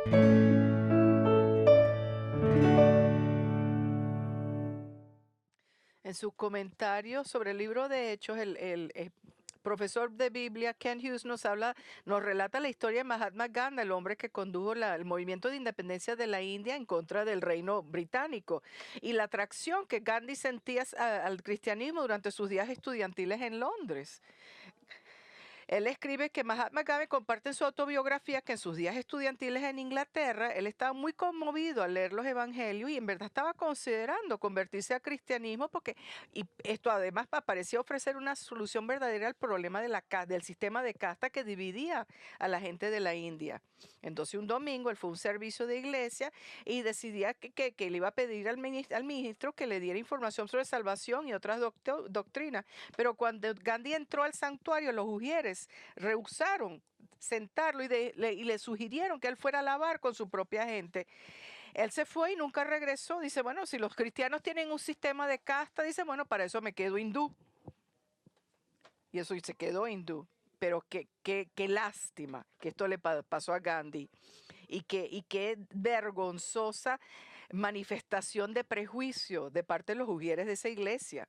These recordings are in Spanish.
En su comentario sobre el libro de Hechos, el profesor de Biblia, Ken Hughes, nos relata la historia de Mahatma Gandhi, el hombre que condujo el movimiento de independencia de la India en contra del reino británico, y la atracción que Gandhi sentía al cristianismo durante sus días estudiantiles en Londres. Él escribe que Mahatma Gandhi comparte en su autobiografía que en sus días estudiantiles en Inglaterra, él estaba muy conmovido al leer los evangelios y en verdad estaba considerando convertirse al cristianismo y esto además parecía ofrecer una solución verdadera al problema de del sistema de casta que dividía a la gente de la India. Entonces un domingo él fue a un servicio de iglesia y decidía que le iba a pedir al ministro que le diera información sobre salvación y otras doctrinas. Pero cuando Gandhi entró al santuario, los ujieres rehusaron sentarlo y le sugirieron que él fuera a alabar con su propia gente. Él se fue y nunca regresó. Dice, bueno, si los cristianos tienen un sistema de casta, dice, bueno, para eso me quedo hindú. Y eso se quedó hindú. Pero qué lástima que esto le pasó a Gandhi. Y qué vergonzosa manifestación de prejuicio de parte de los ujieres de esa iglesia.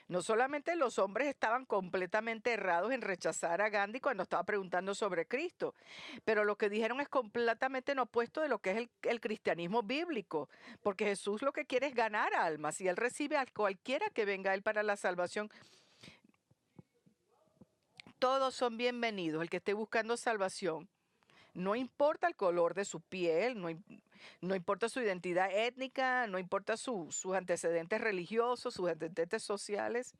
No solamente los hombres estaban completamente errados en rechazar a Gandhi cuando estaba preguntando sobre Cristo, pero lo que dijeron es completamente en opuesto de lo que es el cristianismo bíblico, porque Jesús lo que quiere es ganar almas y él recibe a cualquiera que venga a él para la salvación. Todos son bienvenidos, el que esté buscando salvación. No importa el color de su piel, no importa su identidad étnica, no importa sus antecedentes religiosos, sus antecedentes sociales.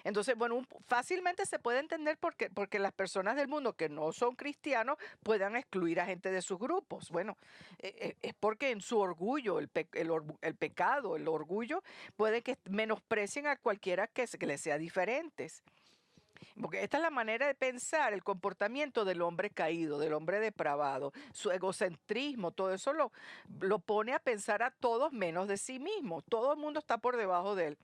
Entonces, bueno, fácilmente se puede entender porque las personas del mundo que no son cristianos puedan excluir a gente de sus grupos. Bueno, es porque en su orgullo, el pecado, el orgullo, puede que menosprecien a cualquiera que les sea diferentes. Porque esta es la manera de pensar, el comportamiento del hombre caído, del hombre depravado, su egocentrismo, todo eso lo pone a pensar a todos menos de sí mismo. Todo el mundo está por debajo de él.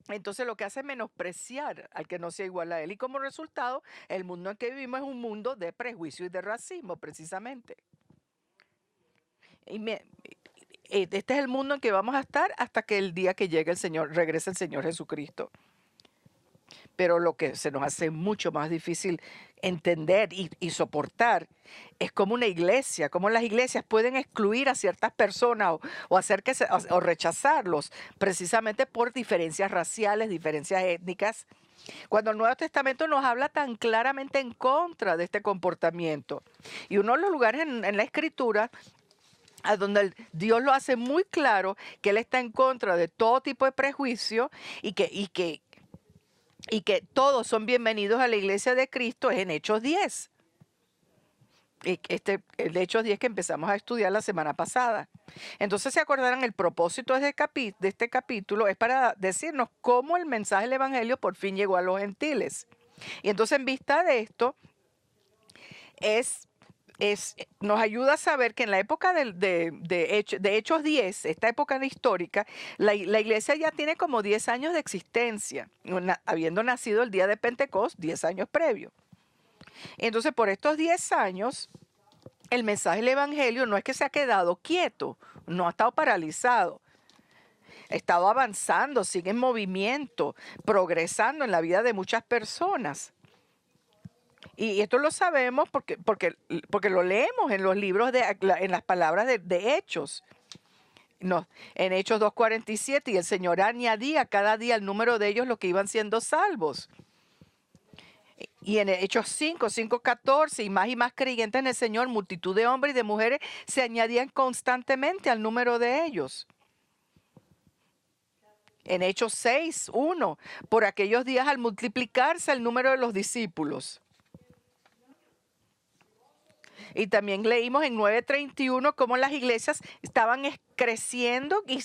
Entonces lo que hace es menospreciar al que no sea igual a él. Y como resultado, el mundo en que vivimos es un mundo de prejuicio y de racismo, precisamente. Y este es el mundo en que vamos a estar hasta que el día que llegue el Señor, regrese el Señor Jesucristo. Pero lo que se nos hace mucho más difícil entender y soportar es como una iglesia, como las iglesias pueden excluir a ciertas personas o rechazarlos precisamente por diferencias raciales, diferencias étnicas, cuando el Nuevo Testamento nos habla tan claramente en contra de este comportamiento. Y uno de los lugares en la Escritura a donde Dios lo hace muy claro que Él está en contra de todo tipo de prejuicio y que todos son bienvenidos a la iglesia de Cristo es en Hechos 10. El Hechos 10 que empezamos a estudiar la semana pasada. Entonces se acordarán, el propósito de este capítulo es para decirnos cómo el mensaje del Evangelio por fin llegó a los gentiles. Y entonces en vista de esto, nos ayuda a saber que en la época de Hechos 10, esta época histórica, la iglesia ya tiene como 10 años de existencia, habiendo nacido el día de Pentecostés 10 años previo. Entonces, por estos 10 años, el mensaje del Evangelio no es que se ha quedado quieto, no ha estado paralizado. Ha estado avanzando, sigue en movimiento, progresando en la vida de muchas personas. Y esto lo sabemos porque lo leemos en los libros, en las palabras de Hechos. No, en Hechos 2:47, y el Señor añadía cada día el número de ellos los que iban siendo salvos. Y en Hechos 5:14, y más creyentes en el Señor, multitud de hombres y de mujeres se añadían constantemente al número de ellos. En Hechos 6:1, por aquellos días al multiplicarse el número de los discípulos. Y también leímos en 9:31 cómo las iglesias estaban creciendo y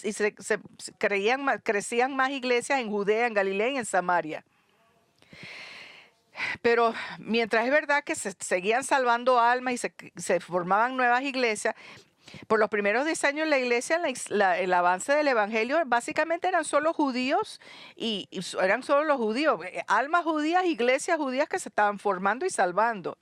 crecían más iglesias en Judea, en Galilea y en Samaria. Pero mientras es verdad que se seguían salvando almas y se formaban nuevas iglesias, por los primeros 10 años la iglesia, el avance del evangelio, básicamente eran solo judíos y eran solo los judíos, almas judías, iglesias judías que se estaban formando y salvando.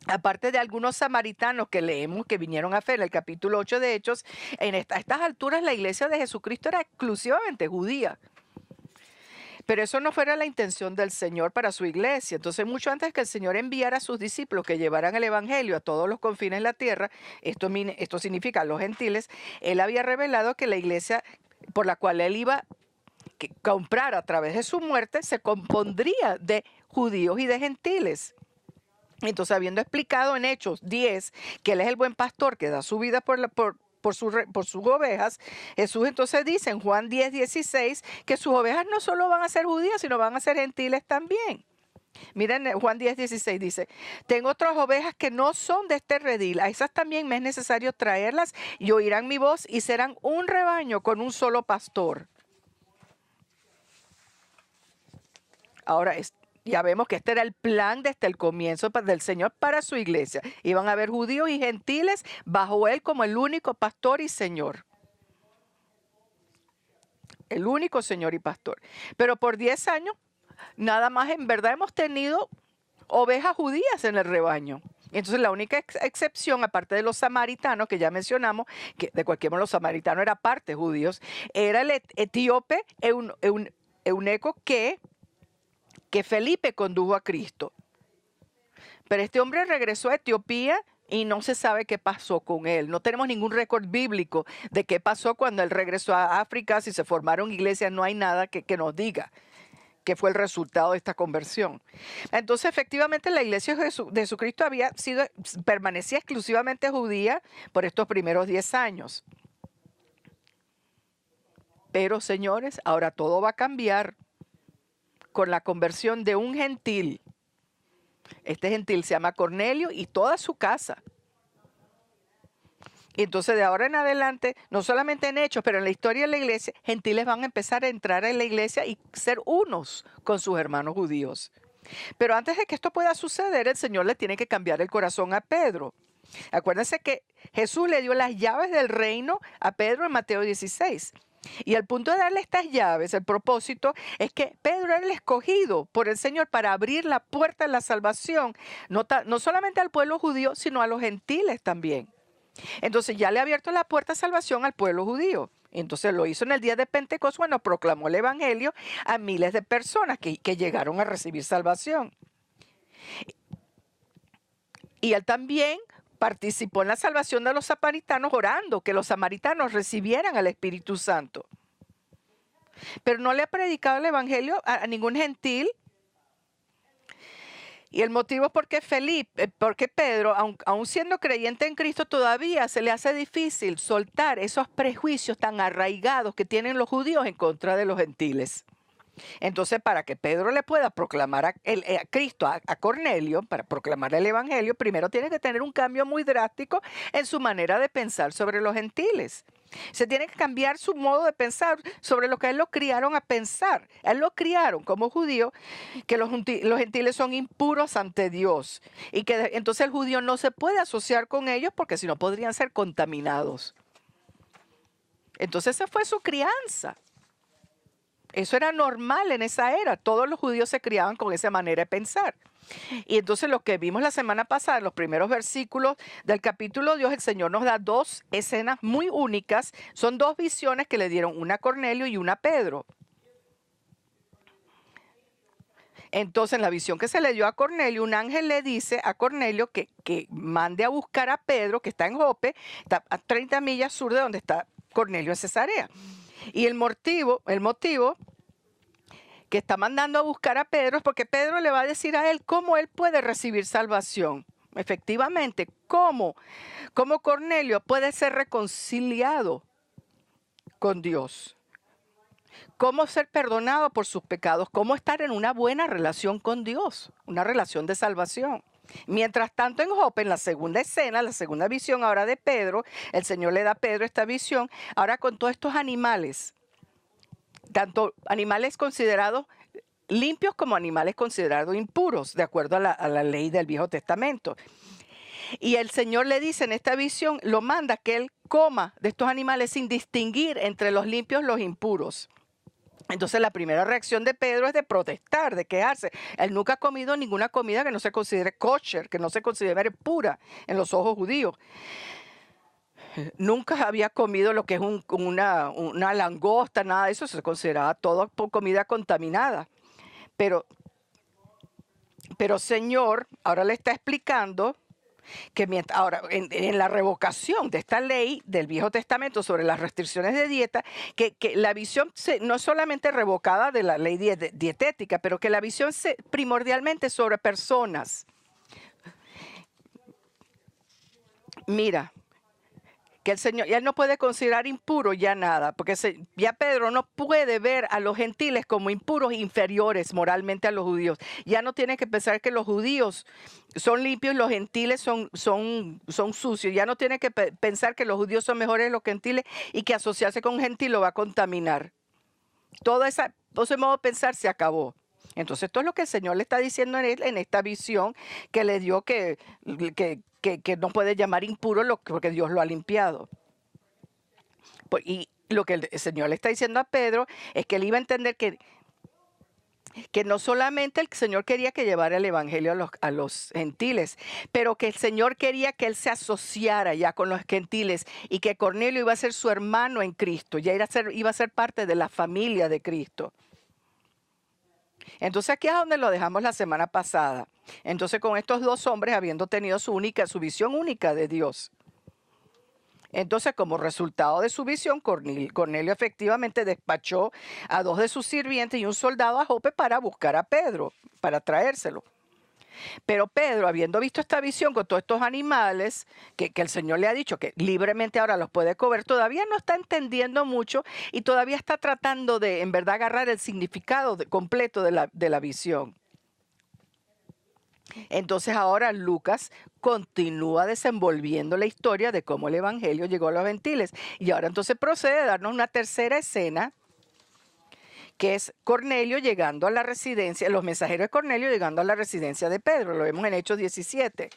aparte de algunos samaritanos que leemos que vinieron a fe en el capítulo 8 de Hechos, a estas alturas la iglesia de Jesucristo era exclusivamente judía. Pero eso no fuera la intención del Señor para su iglesia. Entonces, mucho antes que el Señor enviara a sus discípulos que llevaran el evangelio a todos los confines de la tierra, esto significa a los gentiles, Él había revelado que la iglesia por la cual Él iba a comprar a través de su muerte se compondría de judíos y de gentiles. Entonces, habiendo explicado en Hechos 10 que Él es el buen pastor que da su vida por sus ovejas, Jesús entonces dice en Juan 10:16 que sus ovejas no solo van a ser judías, sino van a ser gentiles también. Miren, Juan 10:16 dice, tengo otras ovejas que no son de este redil, a esas también me es necesario traerlas y oirán mi voz y serán un rebaño con un solo pastor. Ahora, ya vemos que este era el plan desde el comienzo del Señor para su iglesia. Iban a haber judíos y gentiles bajo Él como el único pastor y Señor. El único Señor y pastor. Pero por 10 años, nada más en verdad hemos tenido ovejas judías en el rebaño. Entonces la única excepción, aparte de los samaritanos, que ya mencionamos, que de cualquier modo los samaritanos eran parte judíos, era el etíope eunuco que Felipe condujo a Cristo. Pero este hombre regresó a Etiopía y no se sabe qué pasó con él. No tenemos ningún récord bíblico de qué pasó cuando él regresó a África, si se formaron iglesias, no hay nada que nos diga qué fue el resultado de esta conversión. Entonces, efectivamente, la iglesia de Jesucristo permanecía exclusivamente judía por estos primeros 10 años. Pero, señores, ahora todo va a cambiar con la conversión de un gentil. Este gentil se llama Cornelio y toda su casa. Y entonces de ahora en adelante, no solamente en Hechos, pero en la historia de la iglesia, gentiles van a empezar a entrar en la iglesia y ser unos con sus hermanos judíos. Pero antes de que esto pueda suceder, el Señor le tiene que cambiar el corazón a Pedro. Acuérdense que Jesús le dio las llaves del reino a Pedro en Mateo 16. Y el punto de darle estas llaves, el propósito, es que Pedro era el escogido por el Señor para abrir la puerta de la salvación, no solamente al pueblo judío, sino a los gentiles también. Entonces ya le ha abierto la puerta de salvación al pueblo judío. Entonces lo hizo en el día de Pentecostés cuando proclamó el evangelio a miles de personas que llegaron a recibir salvación. Y él también participó en la salvación de los samaritanos orando que los samaritanos recibieran al Espíritu Santo. Pero no le ha predicado el evangelio a ningún gentil. Y el motivo es porque Pedro, aun siendo creyente en Cristo, todavía se le hace difícil soltar esos prejuicios tan arraigados que tienen los judíos en contra de los gentiles. Entonces, para que Pedro le pueda proclamar a Cristo a Cornelio, para proclamar el evangelio, primero tiene que tener un cambio muy drástico en su manera de pensar sobre los gentiles. Se tiene que cambiar su modo de pensar sobre lo que a él lo criaron a pensar. A él lo criaron como judío, que los gentiles son impuros ante Dios y que entonces el judío no se puede asociar con ellos porque si no podrían ser contaminados. Entonces esa fue su crianza. Eso era normal en esa era. Todos los judíos se criaban con esa manera de pensar. Y entonces lo que vimos la semana pasada, en los primeros versículos del capítulo 2, el Señor nos da dos escenas muy únicas. Son dos visiones que le dieron, una a Cornelio y una a Pedro. Entonces, en la visión que se le dio a Cornelio, un ángel le dice a Cornelio que mande a buscar a Pedro, que está en Jope, está a 30 millas sur de donde está Cornelio en Cesarea. Y el motivo que está mandando a buscar a Pedro es porque Pedro le va a decir a él cómo él puede recibir salvación. Efectivamente, cómo Cornelio puede ser reconciliado con Dios. Cómo ser perdonado por sus pecados, cómo estar en una buena relación con Dios, una relación de salvación. Mientras tanto en Jope, en la segunda escena, la segunda visión ahora de Pedro, el Señor le da a Pedro esta visión, ahora con todos estos animales, tanto animales considerados limpios como animales considerados impuros, de acuerdo a la ley del Viejo Testamento. Y el Señor le dice en esta visión, lo manda que él coma de estos animales sin distinguir entre los limpios y los impuros. Entonces la primera reacción de Pedro es de protestar, de quejarse. Él nunca ha comido ninguna comida que no se considere kosher, que no se considere pura en los ojos judíos. Nunca había comido lo que es una langosta, nada de eso, se consideraba todo comida contaminada. Pero, pero Señor ahora le está explicando que ahora en la revocación de esta ley del Viejo Testamento sobre las restricciones de dieta, que la visión no es solamente revocada de la ley dietética, pero que la visión primordialmente sobre personas. Mira, que el Señor, ya él no puede considerar impuro ya nada, porque ya Pedro no puede ver a los gentiles como impuros inferiores moralmente a los judíos. Ya no tiene que pensar que los judíos son limpios y los gentiles son sucios. Ya no tiene que pensar que los judíos son mejores que los gentiles y que asociarse con un gentil lo va a contaminar. Todo ese modo de pensar se acabó. Entonces, esto es lo que el Señor le está diciendo en esta visión que le dio que no puede llamar impuro porque Dios lo ha limpiado. Y lo que el Señor le está diciendo a Pedro es que él iba a entender que no solamente el Señor quería que llevara el evangelio a los gentiles, pero que el Señor quería que él se asociara ya con los gentiles y que Cornelio iba a ser su hermano en Cristo, ya iba a ser parte de la familia de Cristo. Entonces aquí es donde lo dejamos la semana pasada. Entonces con estos dos hombres habiendo tenido su visión única de Dios. Entonces, como resultado de su visión, Cornelio efectivamente despachó a 2 de sus sirvientes y un soldado a Jope para buscar a Pedro, para traérselo. Pero Pedro, habiendo visto esta visión con todos estos animales, que el Señor le ha dicho que libremente ahora los puede comer, todavía no está entendiendo mucho y todavía está tratando de, en verdad, agarrar el significado completo de la visión. Entonces ahora Lucas continúa desenvolviendo la historia de cómo el evangelio llegó a los gentiles. Y ahora entonces procede a darnos una tercera escena, que es Cornelio llegando a la residencia, los mensajeros de Cornelio llegando a la residencia de Pedro. Lo vemos en Hechos 17.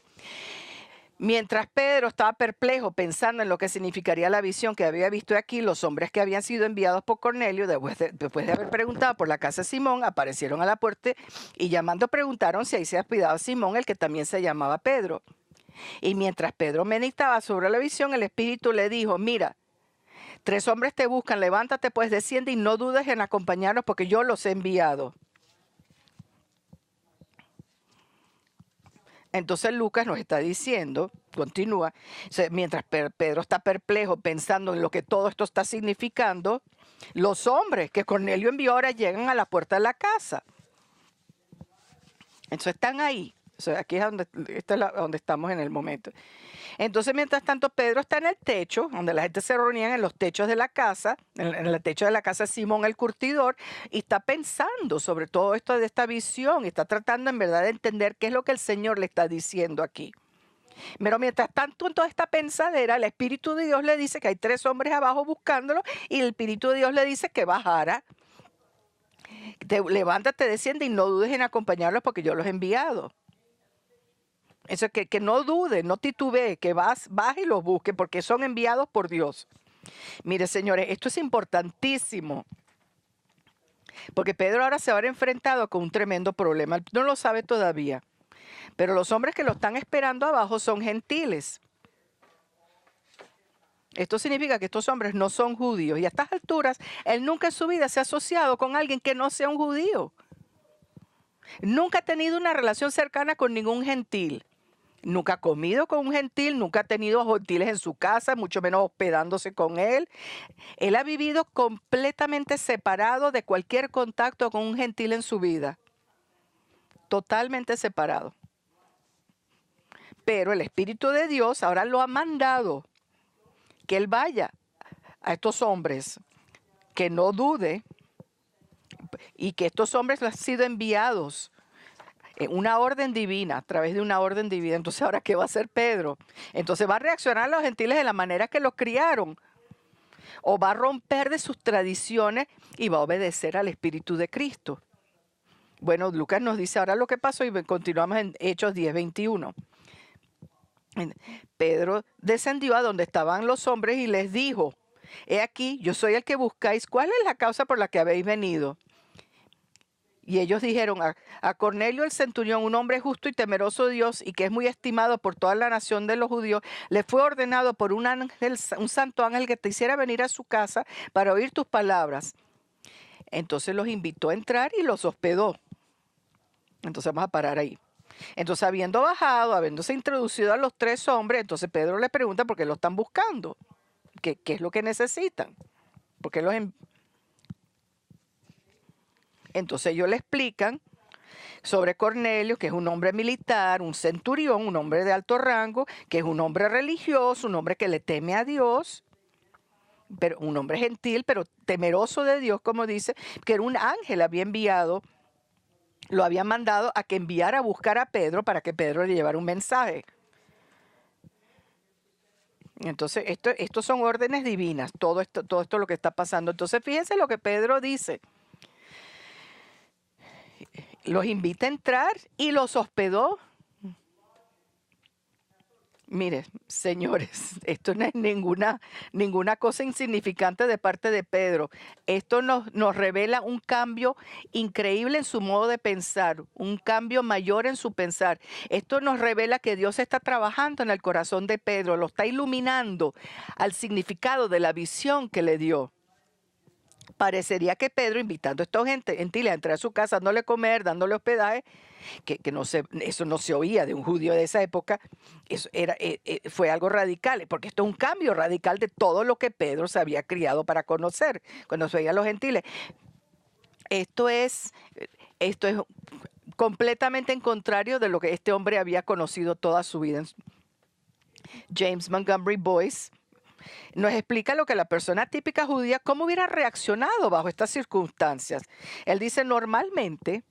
Mientras Pedro estaba perplejo pensando en lo que significaría la visión que había visto aquí, los hombres que habían sido enviados por Cornelio, después de haber preguntado por la casa de Simón, aparecieron a la puerta y llamando preguntaron si ahí se hospedaba Simón, el que también se llamaba Pedro. Y mientras Pedro meditaba sobre la visión, el Espíritu le dijo: mira, 3 hombres te buscan, levántate pues, desciende y no dudes en acompañarnos porque yo los he enviado. Entonces Lucas nos está diciendo, continúa, mientras Pedro está perplejo pensando en lo que todo esto está significando, los hombres que Cornelio envió ahora llegan a la puerta de la casa. Entonces están ahí. O sea, aquí es donde estamos en el momento. Entonces, mientras tanto, Pedro está en el techo, donde la gente se reunía en los techos de la casa, en el techo de la casa de Simón el curtidor, y está pensando sobre todo esto de esta visión, y está tratando en verdad de entender qué es lo que el Señor le está diciendo aquí. Pero mientras tanto, en toda esta pensadera, el Espíritu de Dios le dice que hay 3 hombres abajo buscándolo, y el Espíritu de Dios le dice que bajara. Levántate, desciende y no dudes en acompañarlos porque yo los he enviado. Eso que no dude, no titubee, que baje y los busque porque son enviados por Dios. Mire, señores, esto es importantísimo. Porque Pedro ahora se va a ver enfrentado con un tremendo problema. Él no lo sabe todavía. Pero los hombres que lo están esperando abajo son gentiles. Esto significa que estos hombres no son judíos. Y a estas alturas, él nunca en su vida se ha asociado con alguien que no sea un judío. Nunca ha tenido una relación cercana con ningún gentil. Nunca ha comido con un gentil, nunca ha tenido gentiles en su casa, mucho menos hospedándose con él. Él ha vivido completamente separado de cualquier contacto con un gentil en su vida. Totalmente separado. Pero el Espíritu de Dios ahora lo ha mandado que él vaya a estos hombres, que no dude, y que estos hombres han sido enviados una orden divina, a través de una orden divina. Entonces, ¿ahora qué va a hacer Pedro? Entonces va a reaccionar a los gentiles de la manera que los criaron, o va a romper de sus tradiciones y va a obedecer al Espíritu de Cristo. Bueno, Lucas nos dice ahora lo que pasó y continuamos en Hechos 10:21. Pedro descendió a donde estaban los hombres y les dijo: He aquí, yo soy el que buscáis. ¿Cuál es la causa por la que habéis venido? Y ellos dijeron a Cornelio el centurión, un hombre justo y temeroso de Dios y que es muy estimado por toda la nación de los judíos, le fue ordenado por un ángel, un santo ángel que te hiciera venir a su casa para oír tus palabras. Entonces los invitó a entrar y los hospedó. Entonces vamos a parar ahí. Entonces, habiendo bajado, habiéndose introducido a los tres hombres, entonces Pedro le pregunta por qué lo están buscando, qué es lo que necesitan, por qué Entonces ellos le explican sobre Cornelio, que es un hombre militar, un centurión, un hombre de alto rango, que es un hombre religioso, un hombre que le teme a Dios, pero un hombre gentil, pero temeroso de Dios, como dice, que era un ángel, había enviado, lo había mandado a que enviara a buscar a Pedro para que Pedro le llevara un mensaje. Entonces, esto son órdenes divinas, todo esto es lo que está pasando. Entonces, fíjense lo que Pedro dice. Los invita a entrar y los hospedó. Mire, señores, esto no es ninguna cosa insignificante de parte de Pedro. Esto nos revela un cambio increíble en su modo de pensar, un cambio mayor en su pensar. Esto nos revela que Dios está trabajando en el corazón de Pedro, lo está iluminando al significado de la visión que le dio. Parecería que Pedro, invitando a estos gentiles a entrar a su casa, dándole comer, dándole hospedaje, que eso no se oía de un judío de esa época, eso fue algo radical, porque esto es un cambio radical de todo lo que Pedro se había criado para conocer cuando se veía a los gentiles. Esto es completamente en contrario de lo que este hombre había conocido toda su vida. James Montgomery Boyce nos explica lo que la persona típica judía, cómo hubiera reaccionado bajo estas circunstancias. Él dice, normalmente,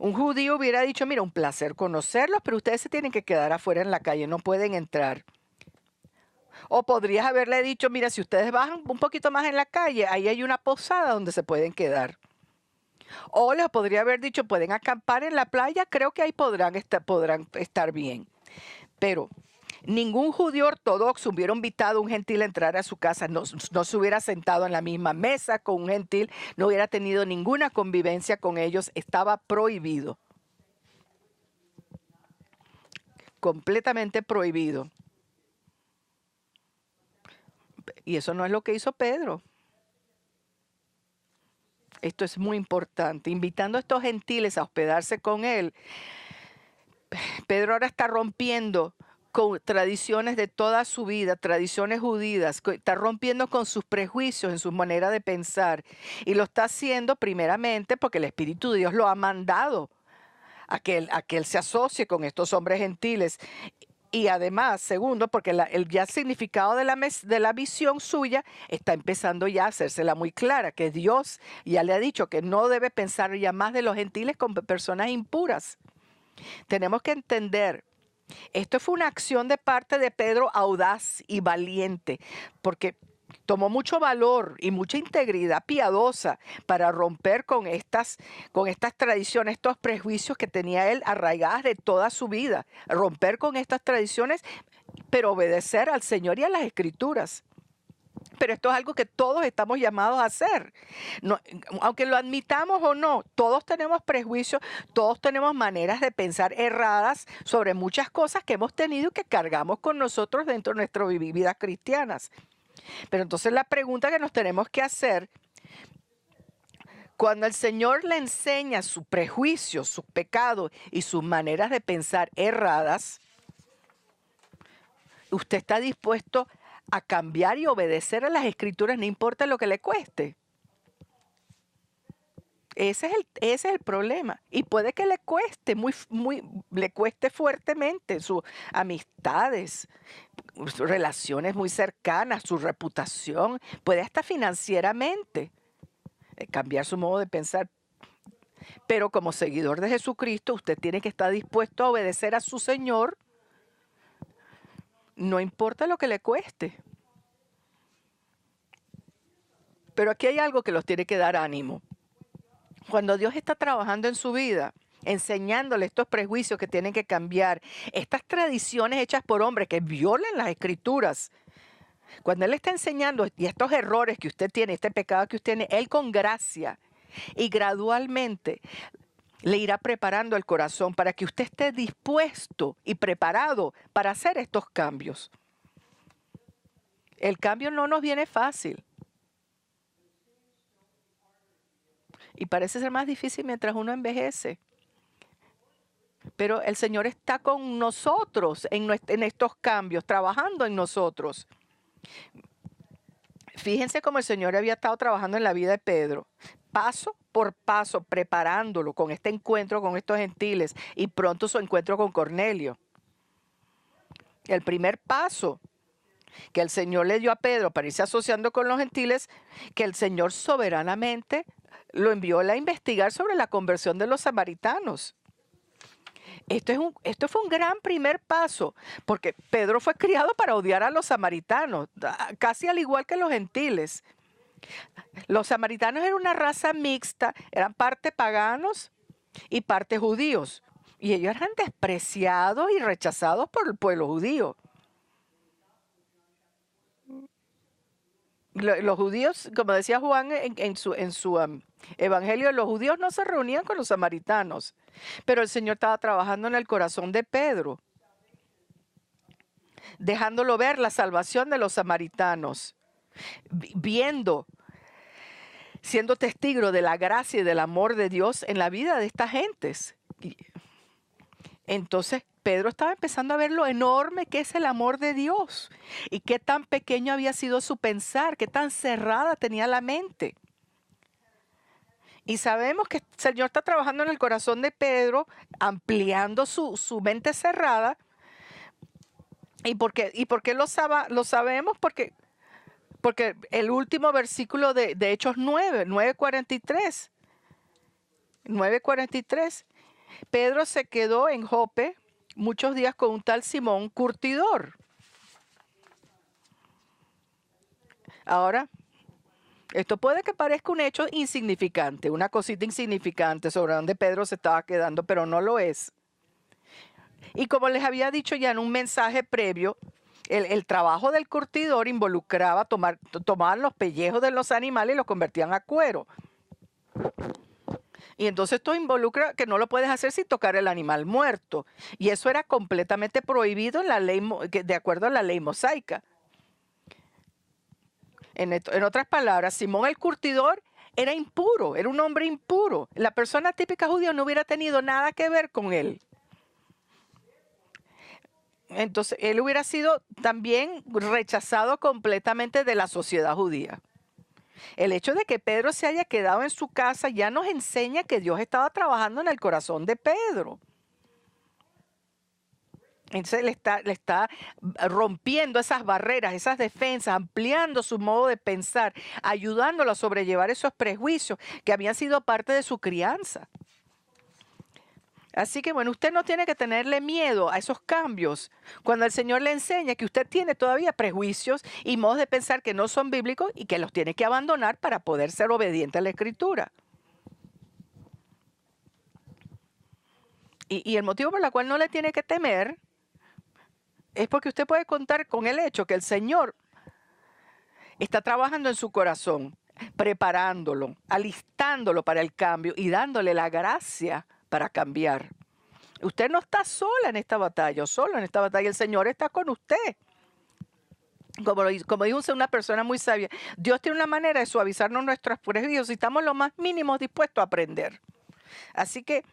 un judío hubiera dicho, mira, un placer conocerlos, pero ustedes se tienen que quedar afuera en la calle, no pueden entrar. O podrías haberle dicho, mira, si ustedes bajan un poquito más en la calle, ahí hay una posada donde se pueden quedar. O les podría haber dicho, pueden acampar en la playa, creo que ahí podrán estar bien. Pero ningún judío ortodoxo hubiera invitado a un gentil a entrar a su casa, no se hubiera sentado en la misma mesa con un gentil, no hubiera tenido ninguna convivencia con ellos, estaba prohibido. Completamente prohibido. Y eso no es lo que hizo Pedro. Esto es muy importante. Invitando a estos gentiles a hospedarse con él, Pedro ahora está rompiendo con tradiciones de toda su vida, tradiciones judías, está rompiendo con sus prejuicios en su manera de pensar. Y lo está haciendo primeramente porque el Espíritu de Dios lo ha mandado a que él se asocie con estos hombres gentiles. Y además, segundo, porque el ya significado de la visión suya está empezando ya a hacérsela muy clara, que Dios ya le ha dicho que no debe pensar ya más de los gentiles como personas impuras. Tenemos que entender, esto fue una acción de parte de Pedro audaz y valiente, porque tomó mucho valor y mucha integridad piadosa para romper con estas tradiciones, estos prejuicios que tenía él arraigadas de toda su vida. Romper con estas tradiciones, pero obedecer al Señor y a las Escrituras. Pero esto es algo que todos estamos llamados a hacer. No, aunque lo admitamos o no, todos tenemos prejuicios, todos tenemos maneras de pensar erradas sobre muchas cosas que hemos tenido y que cargamos con nosotros dentro de nuestras vidas cristianas. Pero entonces la pregunta que nos tenemos que hacer, cuando el Señor le enseña sus prejuicios, sus pecados y sus maneras de pensar erradas, ¿usted está dispuesto a cambiar y obedecer a las Escrituras, no importa lo que le cueste? Ese es el problema. Y puede que le cueste, le cueste fuertemente sus amistades, sus relaciones muy cercanas, su reputación, puede hasta financieramente cambiar su modo de pensar. Pero como seguidor de Jesucristo, usted tiene que estar dispuesto a obedecer a su Señor, no importa lo que le cueste. Pero aquí hay algo que los tiene que dar ánimo. Cuando Dios está trabajando en su vida, enseñándole estos prejuicios que tienen que cambiar, estas tradiciones hechas por hombres que violan las Escrituras, Cuando Él está enseñando y estos errores que usted tiene, este pecado que usted tiene, Él con gracia y gradualmente le irá preparando el corazón para que usted esté dispuesto y preparado para hacer estos cambios. El cambio no nos viene fácil. Y parece ser más difícil mientras uno envejece. Pero el Señor está con nosotros en estos cambios, trabajando en nosotros. Fíjense cómo el Señor había estado trabajando en la vida de Pedro, paso por paso, preparándolo con este encuentro con estos gentiles y pronto su encuentro con Cornelio. El primer paso que el Señor le dio a Pedro para irse asociando con los gentiles, que el Señor soberanamente lo envió a investigar sobre la conversión de los samaritanos. Esto fue un gran primer paso, porque Pedro fue criado para odiar a los samaritanos, casi al igual que los gentiles. Los samaritanos eran una raza mixta, eran parte paganos y parte judíos, y ellos eran despreciados y rechazados por el pueblo judío. Los judíos, como decía Juan en su evangelio, los judíos no se reunían con los samaritanos, pero el Señor estaba trabajando en el corazón de Pedro, dejándolo ver la salvación de los samaritanos, viendo, siendo testigo de la gracia y del amor de Dios en la vida de estas gentes. Entonces Pedro estaba empezando a ver lo enorme que es el amor de Dios y qué tan pequeño había sido su pensar, qué tan cerrada tenía la mente. Y sabemos que el Señor está trabajando en el corazón de Pedro, ampliando su mente cerrada. ¿Y por qué lo sabemos? Porque el último versículo de Hechos 9:43. Pedro se quedó en Jope muchos días con un tal Simón curtidor. Ahora, esto puede que parezca un hecho insignificante, una cosita insignificante sobre donde Pedro se estaba quedando, pero no lo es. Y como les había dicho ya en un mensaje previo, el trabajo del curtidor involucraba tomaban los pellejos de los animales y los convertían a cuero. Y entonces esto involucra que no lo puedes hacer sin tocar el animal muerto. Y eso era completamente prohibido en la ley, de acuerdo a la ley mosaica. En otras palabras, Simón el curtidor era impuro, era un hombre impuro. La persona típica judía no hubiera tenido nada que ver con él. Entonces, él hubiera sido también rechazado completamente de la sociedad judía. El hecho de que Pedro se haya quedado en su casa ya nos enseña que Dios estaba trabajando en el corazón de Pedro. Entonces le está rompiendo esas barreras, esas defensas, ampliando su modo de pensar, ayudándolo a sobrellevar esos prejuicios que habían sido parte de su crianza. Así que bueno, usted no tiene que tenerle miedo a esos cambios cuando el Señor le enseña que usted tiene todavía prejuicios y modos de pensar que no son bíblicos y que los tiene que abandonar para poder ser obediente a la Escritura. Y el motivo por el cual no le tiene que temer es porque usted puede contar con el hecho que el Señor está trabajando en su corazón, preparándolo, alistándolo para el cambio y dándole la gracia para cambiar. Usted no está sola en esta batalla, o solo en esta batalla. El Señor está con usted. Como dijo una persona muy sabia, Dios tiene una manera de suavizarnos nuestros prejuicios y estamos lo más mínimo dispuestos a aprender. Así que,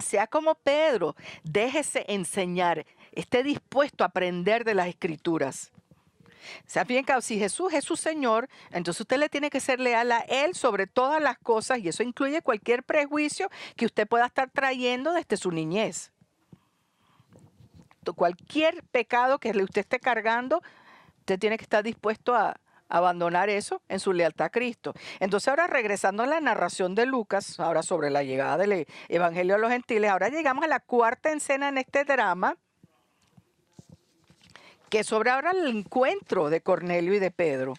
sea como Pedro, déjese enseñar, esté dispuesto a aprender de las Escrituras. ¿Se fíjense? Si Jesús es su Señor, entonces usted le tiene que ser leal a Él sobre todas las cosas y eso incluye cualquier prejuicio que usted pueda estar trayendo desde su niñez. Cualquier pecado que usted esté cargando, usted tiene que estar dispuesto a abandonar eso en su lealtad a Cristo. Entonces ahora regresando a la narración de Lucas, ahora sobre la llegada del Evangelio a los gentiles, ahora llegamos a la cuarta escena en este drama, que sobre ahora el encuentro de Cornelio y de Pedro.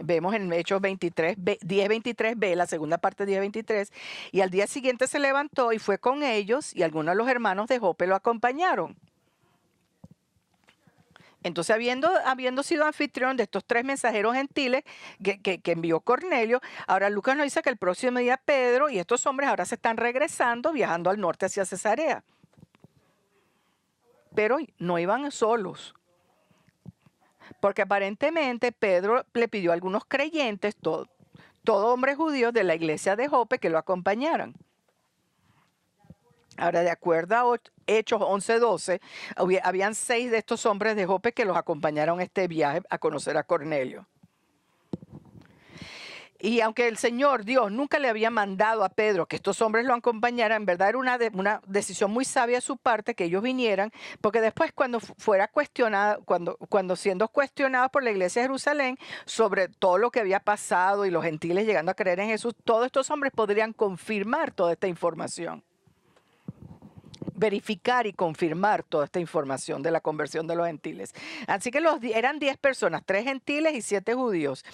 Vemos en Hechos 10:23b, la segunda parte de 10:23, y al día siguiente se levantó y fue con ellos, y algunos de los hermanos de Jope lo acompañaron. Entonces, habiendo sido anfitrión de estos 3 mensajeros gentiles que envió Cornelio, ahora Lucas nos dice que el próximo día Pedro y estos hombres ahora se están regresando, viajando al norte hacia Cesarea. Pero no iban solos, porque aparentemente Pedro le pidió a algunos creyentes, todo hombre judío de la iglesia de Jope, que lo acompañaran. Ahora, de acuerdo a Hechos 11:12, habían 6 de estos hombres de Jope que los acompañaron en este viaje a conocer a Cornelio. Y aunque el Señor Dios nunca le había mandado a Pedro que estos hombres lo acompañaran, en verdad era una decisión muy sabia de su parte que ellos vinieran, porque después cuando fuera cuestionado, cuando siendo cuestionados por la iglesia de Jerusalén sobre todo lo que había pasado y los gentiles llegando a creer en Jesús, todos estos hombres podrían confirmar toda esta información. Verificar y confirmar toda esta información de la conversión de los gentiles. Así que eran 10 personas, 3 gentiles y 7 judíos.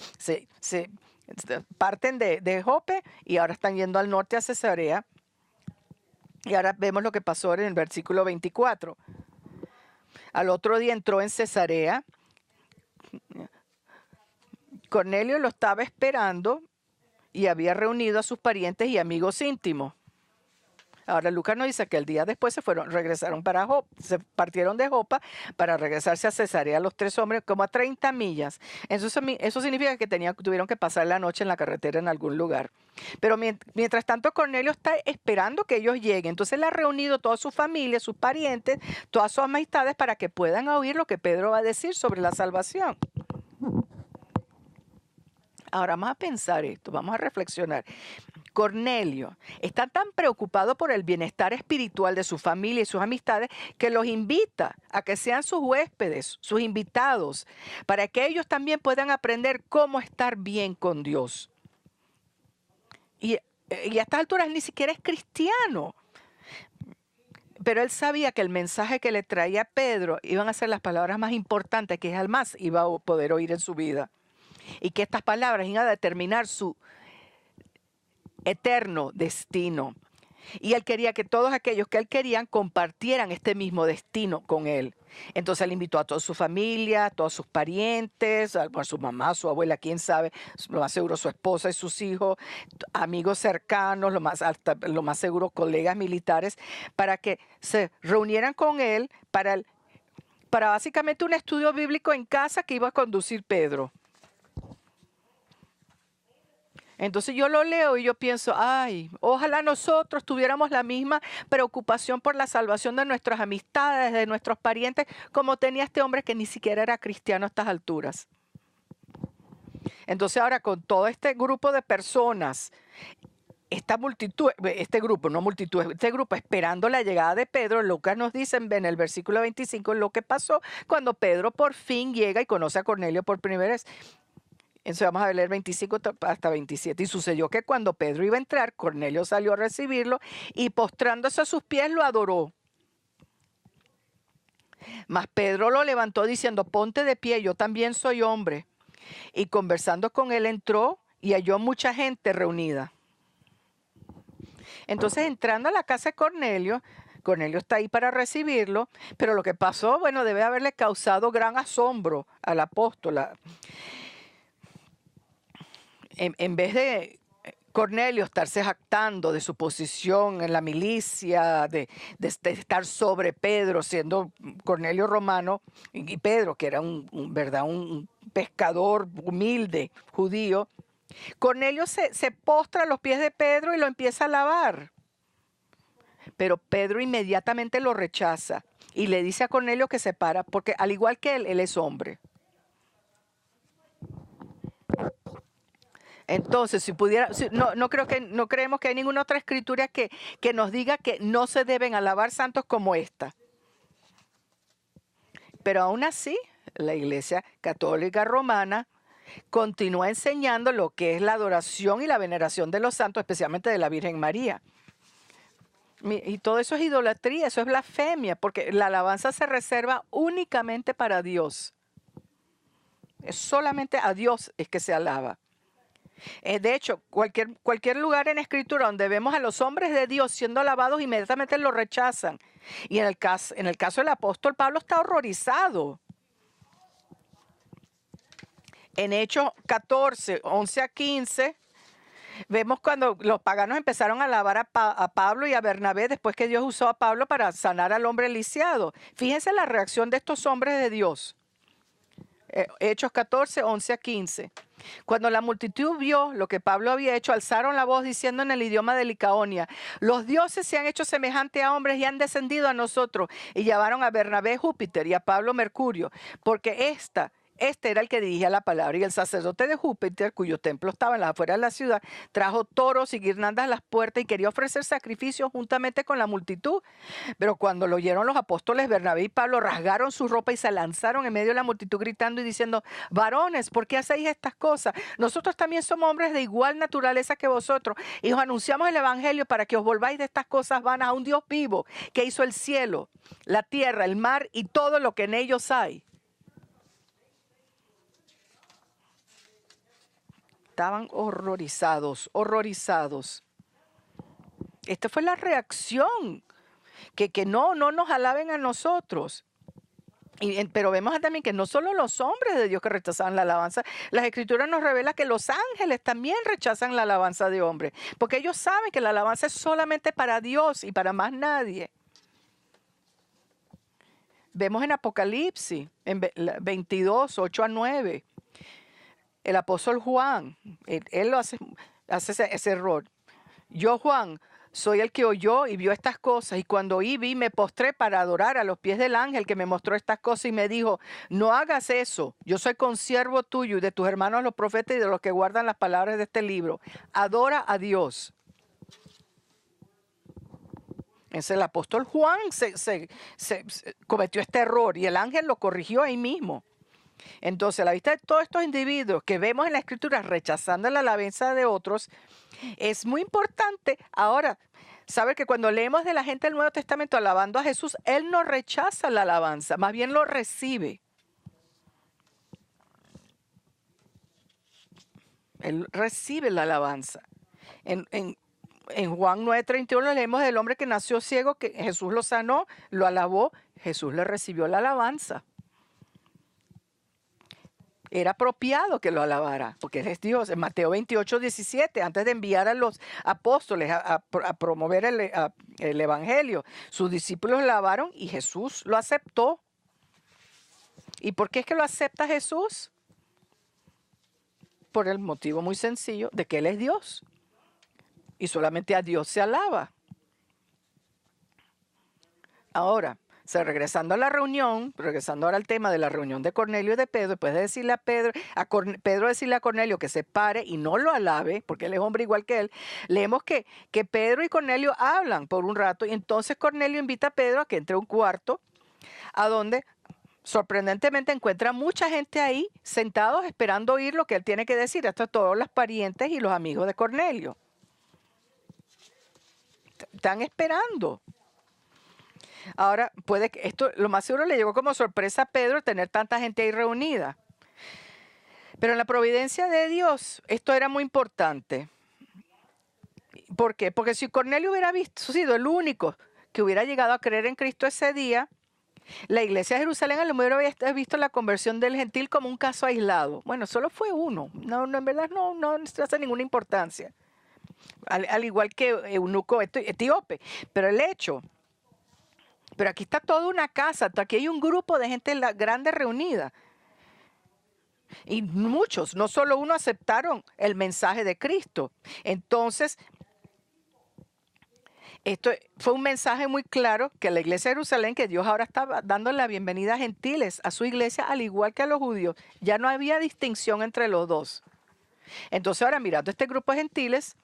Parten de Jope y ahora están yendo al norte a Cesarea. Y ahora vemos lo que pasó en el versículo 24. Al otro día entró en Cesarea. Cornelio lo estaba esperando y había reunido a sus parientes y amigos íntimos. Ahora Lucas nos dice que el día después regresaron para Jopa, se partieron de Jopa para regresarse a Cesarea los 3 hombres como a 30 millas. Eso significa que tuvieron que pasar la noche en la carretera en algún lugar. Pero mientras tanto Cornelio está esperando que ellos lleguen. Entonces él ha reunido toda su familia, sus parientes, todas sus amistades para que puedan oír lo que Pedro va a decir sobre la salvación. Ahora vamos a pensar esto, vamos a reflexionar. Cornelio está tan preocupado por el bienestar espiritual de su familia y sus amistades que los invita a que sean sus huéspedes, sus invitados, para que ellos también puedan aprender cómo estar bien con Dios. Y a estas alturas ni siquiera es cristiano. Pero él sabía que el mensaje que le traía Pedro iban a ser las palabras más importantes que jamás iba a poder oír en su vida. Y que estas palabras iban a determinar su eterno destino. Y él quería que todos aquellos que él querían compartieran este mismo destino con él. Entonces él invitó a toda su familia, a todos sus parientes, a su mamá, a su abuela, quién sabe, lo más seguro su esposa y sus hijos, amigos cercanos, lo más seguro colegas militares, para que se reunieran con él para básicamente un estudio bíblico en casa que iba a conducir Pedro. Entonces yo lo leo y yo pienso, ay, ojalá nosotros tuviéramos la misma preocupación por la salvación de nuestras amistades, de nuestros parientes, como tenía este hombre que ni siquiera era cristiano a estas alturas. Entonces ahora con todo este grupo de personas, este grupo esperando la llegada de Pedro, Lucas nos dice en el versículo 25 lo que pasó cuando Pedro por fin llega y conoce a Cornelio por primera vez. Entonces vamos a leer 25 hasta 27. Y sucedió que cuando Pedro iba a entrar, Cornelio salió a recibirlo y postrándose a sus pies lo adoró. Mas Pedro lo levantó diciendo, ponte de pie, yo también soy hombre. Y conversando con él entró y halló mucha gente reunida. Entonces entrando a la casa de Cornelio está ahí para recibirlo, pero lo que pasó, bueno, debe haberle causado gran asombro al apóstol. En vez de Cornelio estarse jactando de su posición en la milicia, de estar sobre Pedro, siendo Cornelio romano, y Pedro, que era un pescador humilde, judío, Cornelio se postra a los pies de Pedro y lo empieza a alabar. Pero Pedro inmediatamente lo rechaza y le dice a Cornelio que se para, porque al igual que él es hombre. Entonces, no creemos que hay ninguna otra escritura que nos diga que no se deben alabar santos como esta. Pero aún así, la Iglesia Católica Romana continúa enseñando lo que es la adoración y la veneración de los santos, especialmente de la Virgen María. Y todo eso es idolatría, eso es blasfemia, porque la alabanza se reserva únicamente para Dios. Es solamente a Dios es que se alaba. De hecho, cualquier lugar en Escritura donde vemos a los hombres de Dios siendo alabados, inmediatamente lo rechazan. Y en el caso del apóstol Pablo está horrorizado. En Hechos 14, 11 a 15, vemos cuando los paganos empezaron a alabar a Pablo y a Bernabé después que Dios usó a Pablo para sanar al hombre lisiado. Fíjense la reacción de estos hombres de Dios. Hechos 14, 11 a 15. Cuando la multitud vio lo que Pablo había hecho, alzaron la voz diciendo en el idioma de Licaonia: los dioses se han hecho semejantes a hombres y han descendido a nosotros. Y llamaron a Bernabé Júpiter y a Pablo Mercurio, porque este era el que dirigía la palabra. Y el sacerdote de Júpiter, cuyo templo estaba en las afueras de la ciudad, trajo toros y guirnaldas a las puertas y quería ofrecer sacrificios juntamente con la multitud. Pero cuando lo oyeron los apóstoles, Bernabé y Pablo rasgaron su ropa y se lanzaron en medio de la multitud gritando y diciendo: varones, ¿por qué hacéis estas cosas? Nosotros también somos hombres de igual naturaleza que vosotros y os anunciamos el evangelio para que os volváis de estas cosas vanas a un Dios vivo que hizo el cielo, la tierra, el mar y todo lo que en ellos hay. Estaban horrorizados, horrorizados. Esta fue la reacción, que no nos alaben a nosotros. Pero vemos también que no solo los hombres de Dios que rechazaban la alabanza, las escrituras nos revelan que los ángeles también rechazan la alabanza de hombres, porque ellos saben que la alabanza es solamente para Dios y para más nadie. Vemos en Apocalipsis, en 22, 8 a 9, el apóstol Juan, él lo hace ese error. Yo, Juan, soy el que oyó y vio estas cosas, y cuando oí, vi, me postré para adorar a los pies del ángel que me mostró estas cosas y me dijo: no hagas eso, yo soy consiervo tuyo y de tus hermanos los profetas y de los que guardan las palabras de este libro. Adora a Dios. Entonces el apóstol Juan se cometió este error y el ángel lo corrigió ahí mismo. Entonces, a la vista de todos estos individuos que vemos en la escritura rechazando la alabanza de otros, es muy importante ahora saber que cuando leemos de la gente del Nuevo Testamento alabando a Jesús, Él no rechaza la alabanza, más bien lo recibe. Él recibe la alabanza. En Juan 9:31 leemos del hombre que nació ciego, que Jesús lo sanó, lo alabó, Jesús le recibió la alabanza. Era apropiado que lo alabara, porque Él es Dios. En Mateo 28:17, antes de enviar a los apóstoles a promover el evangelio, sus discípulos lo alabaron y Jesús lo aceptó. ¿Y por qué es que lo acepta Jesús? Por el motivo muy sencillo de que Él es Dios. Y solamente a Dios se alaba. Ahora, regresando a la reunión, regresando ahora al tema de la reunión de Cornelio y de Pedro, después de decirle a Pedro decirle a Cornelio que se pare y no lo alabe, porque él es hombre igual que él, leemos que Pedro y Cornelio hablan por un rato, y entonces Cornelio invita a Pedro a que entre a un cuarto, a donde sorprendentemente encuentra mucha gente ahí, sentados esperando oír lo que él tiene que decir. Hasta todos los parientes y los amigos de Cornelio están esperando. Ahora, puede que esto, lo más seguro le llegó como sorpresa a Pedro tener tanta gente ahí reunida. Pero en la providencia de Dios, esto era muy importante. ¿Por qué? Porque si Cornelio hubiera sido el único que hubiera llegado a creer en Cristo ese día, la iglesia de Jerusalén a lo mejor había visto la conversión del gentil como un caso aislado. Bueno, solo fue uno. No, en verdad no hace ninguna importancia. Al igual que eunuco etíope. Pero el hecho... Pero aquí está toda una casa, aquí hay un grupo de gente grande reunida. Y muchos, no solo uno, aceptaron el mensaje de Cristo. Entonces, esto fue un mensaje muy claro que la iglesia de Jerusalén, que Dios ahora estaba dando la bienvenida a gentiles a su iglesia, al igual que a los judíos. Ya no había distinción entre los dos. Entonces ahora, mirando este grupo de gentiles,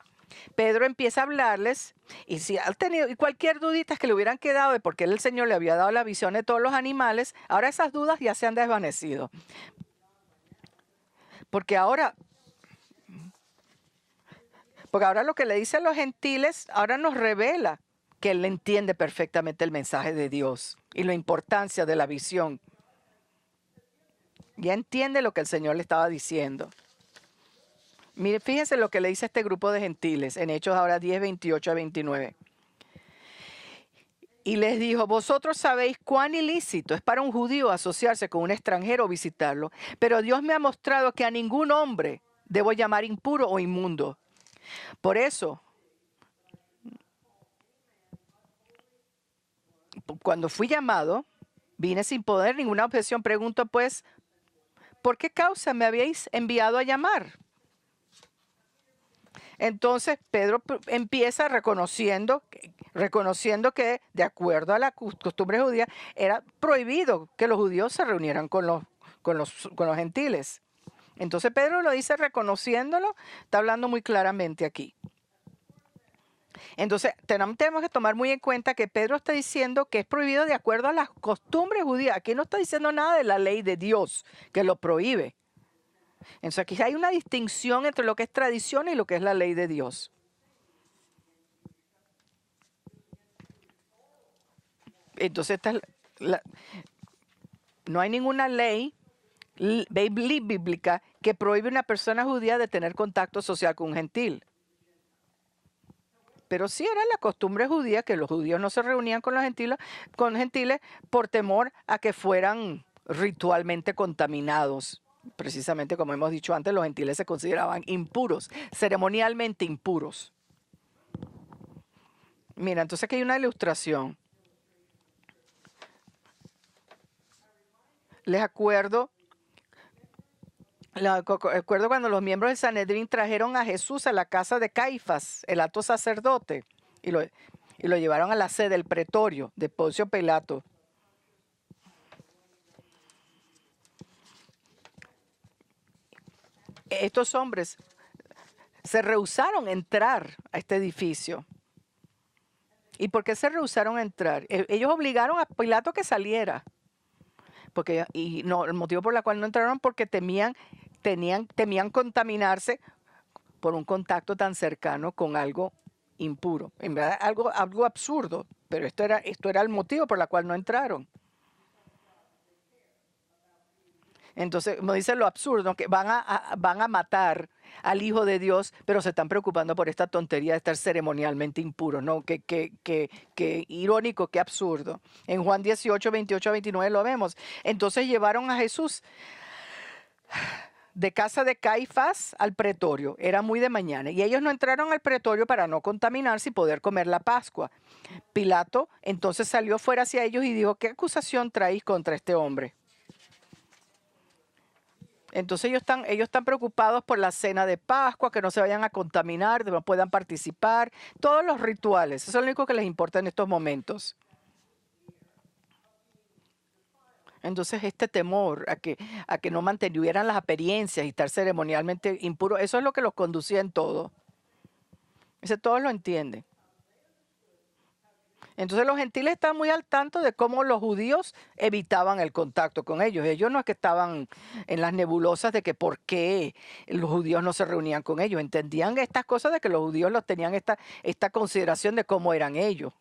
Pedro empieza a hablarles, y si han tenido cualquier dudita que le hubieran quedado de por qué el Señor le había dado la visión de todos los animales, ahora esas dudas ya se han desvanecido. Porque ahora lo que le dice a los gentiles, ahora nos revela que él entiende perfectamente el mensaje de Dios y la importancia de la visión. Ya entiende lo que el Señor le estaba diciendo. Mire, fíjense lo que le dice este grupo de gentiles en Hechos ahora 10, 28 a 29. Y les dijo, vosotros sabéis cuán ilícito es para un judío asociarse con un extranjero o visitarlo, pero Dios me ha mostrado que a ningún hombre debo llamar impuro o inmundo. Por eso, cuando fui llamado, vine sin poder ninguna objeción. Pregunto pues, ¿por qué causa me habéis enviado a llamar? Entonces Pedro empieza reconociendo que de acuerdo a la costumbre judía era prohibido que los judíos se reunieran con los gentiles. Entonces Pedro lo dice reconociéndolo, está hablando muy claramente aquí. Entonces tenemos que tomar muy en cuenta que Pedro está diciendo que es prohibido de acuerdo a las costumbres judías. Aquí no está diciendo nada de la ley de Dios que lo prohíbe. Entonces aquí hay una distinción entre lo que es tradición y lo que es la ley de Dios. Entonces no hay ninguna ley bíblica que prohíbe a una persona judía de tener contacto social con un gentil. Pero sí era la costumbre judía que los judíos no se reunían con los gentiles por temor a que fueran ritualmente contaminados. Precisamente como hemos dicho antes, los gentiles se consideraban impuros, ceremonialmente impuros. Mira, entonces aquí hay una ilustración. Les acuerdo cuando los miembros del Sanedrín trajeron a Jesús a la casa de Caifás, el alto sacerdote, y lo llevaron a la sede del pretorio de Poncio Pilato. Estos hombres se rehusaron a entrar a este edificio. ¿Y por qué se rehusaron a entrar? Ellos obligaron a Pilato que saliera. El motivo por el cual no entraron porque temían contaminarse por un contacto tan cercano con algo impuro. En verdad, algo absurdo, pero esto era el motivo por el cual no entraron. Entonces, como dice lo absurdo, que van a matar al Hijo de Dios, pero se están preocupando por esta tontería de estar ceremonialmente impuros, ¿no? Qué irónico, qué absurdo. En Juan 18, 28 a 29 lo vemos. Entonces llevaron a Jesús de casa de Caifás al pretorio. Era muy de mañana. Y ellos no entraron al pretorio para no contaminarse y poder comer la Pascua. Pilato entonces salió fuera hacia ellos y dijo, ¿qué acusación traéis contra este hombre? Entonces ellos están preocupados por la cena de Pascua, que no se vayan a contaminar, que no puedan participar, todos los rituales. Eso es lo único que les importa en estos momentos. Entonces este temor a que no mantuvieran las apariencias y estar ceremonialmente impuros, eso es lo que los conducía en todo. Todos lo entienden. Entonces los gentiles están muy al tanto de cómo los judíos evitaban el contacto con ellos. Ellos no es que estaban en las nebulosas de que por qué los judíos no se reunían con ellos. Entendían estas cosas de que los judíos los tenían esta consideración de cómo eran ellos.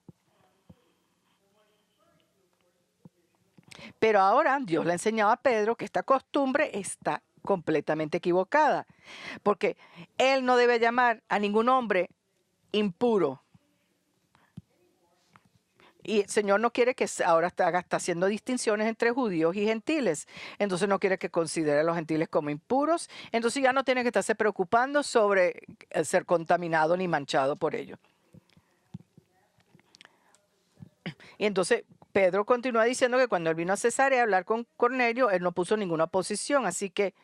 Pero ahora Dios le enseñaba a Pedro que esta costumbre está completamente equivocada. Porque él no debe llamar a ningún hombre impuro. Y el Señor no quiere que ahora está haciendo distinciones entre judíos y gentiles. Entonces no quiere que considere a los gentiles como impuros. Entonces ya no tiene que estarse preocupando sobre el ser contaminado ni manchado por ello. Y entonces Pedro continúa diciendo que cuando él vino a Cesarea a hablar con Cornelio, él no puso ninguna oposición. Así que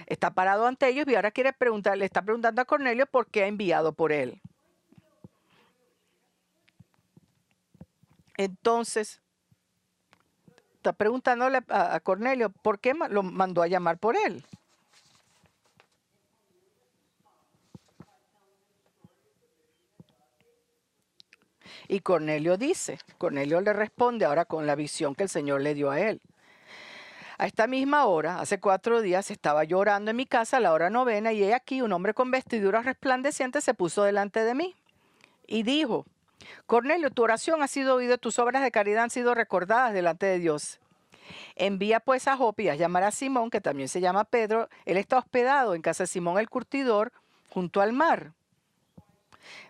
está parado ante ellos y ahora le está preguntando a Cornelio por qué ha enviado por él. Entonces, está preguntándole a Cornelio por qué lo mandó a llamar por él. Y Cornelio le responde ahora con la visión que el Señor le dio a él. A esta misma hora, hace 4 días, estaba yo orando en mi casa a la hora 9 y he aquí un hombre con vestiduras resplandecientes se puso delante de mí y dijo, Cornelio, tu oración ha sido oída, tus obras de caridad han sido recordadas delante de Dios. Envía pues a Jope a llamar a Simón, que también se llama Pedro. Él está hospedado en casa de Simón el curtidor, junto al mar.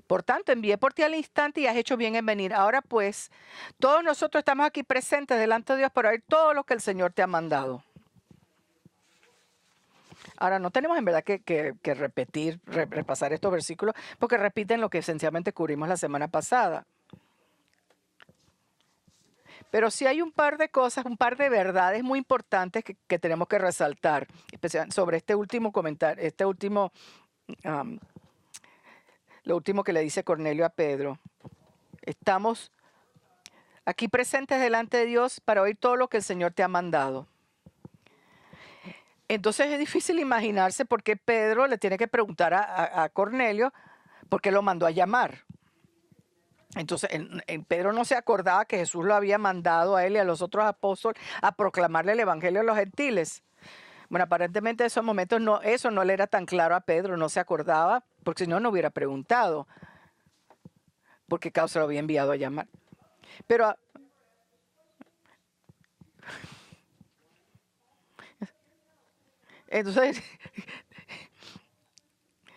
Por tanto, envié por ti al instante y has hecho bien en venir. Ahora pues, todos nosotros estamos aquí presentes delante de Dios para oír todo lo que el Señor te ha mandado. Ahora, no tenemos en verdad que repetir, repasar estos versículos, porque repiten lo que esencialmente cubrimos la semana pasada. Pero sí hay un par de cosas, un par de verdades muy importantes que tenemos que resaltar, especialmente sobre este último comentario, lo último que le dice Cornelio a Pedro. Estamos aquí presentes delante de Dios para oír todo lo que el Señor te ha mandado. Entonces es difícil imaginarse por qué Pedro le tiene que preguntar a Cornelio por qué lo mandó a llamar. Entonces Pedro no se acordaba que Jesús lo había mandado a él y a los otros apóstoles a proclamarle el evangelio a los gentiles. Bueno, aparentemente en esos momentos eso no le era tan claro a Pedro, no se acordaba, porque si no, no hubiera preguntado por qué causa lo había enviado a llamar. Pero entonces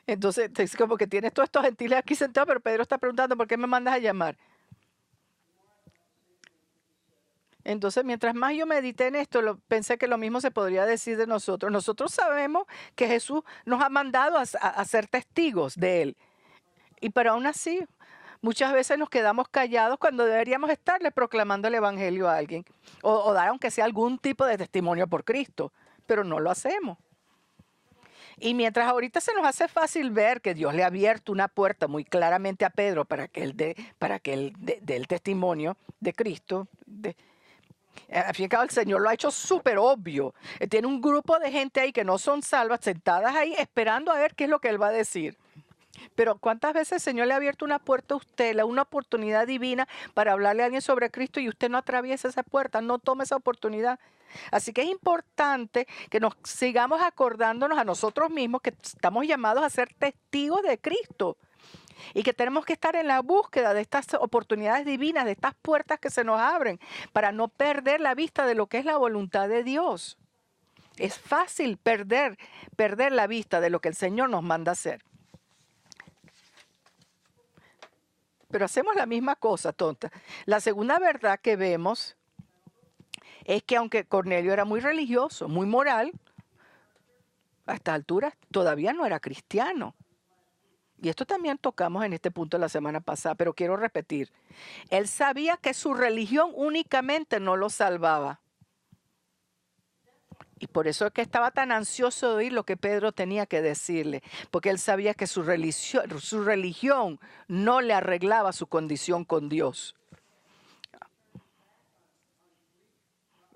es como que tienes todos estos gentiles aquí sentados, pero Pedro está preguntando por qué me mandas a llamar. Entonces, mientras más yo medité en esto, pensé que lo mismo se podría decir de nosotros. Nosotros sabemos que Jesús nos ha mandado a ser testigos de Él. Pero aún así, muchas veces nos quedamos callados cuando deberíamos estarle proclamando el Evangelio a alguien. O dar aunque sea algún tipo de testimonio por Cristo. Pero no lo hacemos. Y mientras ahorita se nos hace fácil ver que Dios le ha abierto una puerta muy claramente a Pedro para que él dé el testimonio de Cristo, al fin y al cabo, el Señor lo ha hecho súper obvio. Tiene un grupo de gente ahí que no son salvas, sentadas ahí esperando a ver qué es lo que Él va a decir. Pero ¿cuántas veces el Señor le ha abierto una puerta a usted, una oportunidad divina para hablarle a alguien sobre Cristo y usted no atraviesa esa puerta, no toma esa oportunidad? Así que es importante que nos sigamos acordándonos a nosotros mismos que estamos llamados a ser testigos de Cristo. Y que tenemos que estar en la búsqueda de estas oportunidades divinas, de estas puertas que se nos abren, para no perder la vista de lo que es la voluntad de Dios. Es fácil perder la vista de lo que el Señor nos manda hacer. Pero hacemos la misma cosa, tonta. La segunda verdad que vemos es que aunque Cornelio era muy religioso, muy moral, a estas alturas todavía no era cristiano. Y esto también tocamos en este punto la semana pasada, pero quiero repetir. Él sabía que su religión únicamente no lo salvaba. Y por eso es que estaba tan ansioso de oír lo que Pedro tenía que decirle, porque él sabía que su religión no le arreglaba su condición con Dios.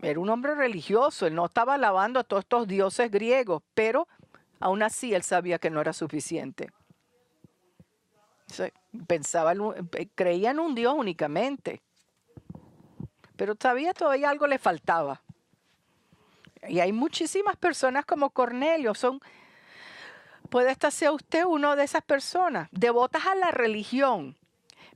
Era un hombre religioso, él no estaba alabando a todos estos dioses griegos, pero aún así él sabía que no era suficiente. Creía en un Dios únicamente, pero todavía algo le faltaba. Y hay muchísimas personas como Cornelio, puede estar sea usted uno de esas personas, devotas a la religión,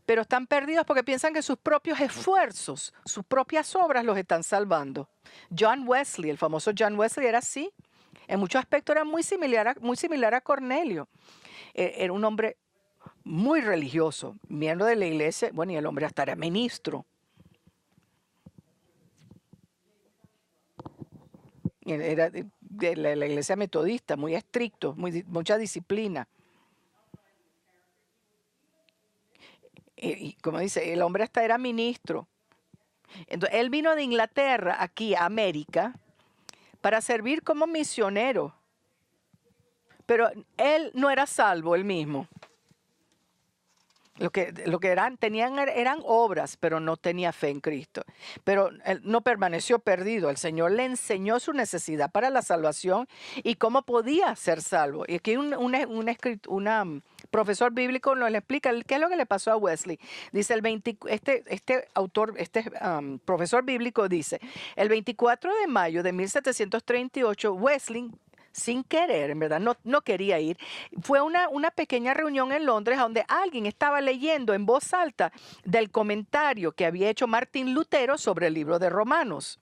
pero están perdidos porque piensan que sus propios esfuerzos, sus propias obras los están salvando. John Wesley, el famoso John Wesley, era así. En muchos aspectos era muy similar a Cornelio. Era un hombre muy religioso, miembro de la iglesia, bueno, y el hombre hasta era ministro. Era de la iglesia metodista, muy estricto, mucha disciplina. Y como dice, el hombre hasta era ministro. Entonces, él vino de Inglaterra aquí a América para servir como misionero. Pero él no era salvo él mismo. Lo que tenían eran obras, pero no tenía fe en Cristo. Pero él no permaneció perdido. El Señor le enseñó su necesidad para la salvación y cómo podía ser salvo. Y aquí un profesor bíblico nos le explica qué es lo que le pasó a Wesley. Dice, profesor bíblico dice, el 24 de mayo de 1738, Wesley, sin querer, en verdad, no quería ir. Fue una pequeña reunión en Londres donde alguien estaba leyendo en voz alta del comentario que había hecho Martín Lutero sobre el libro de Romanos.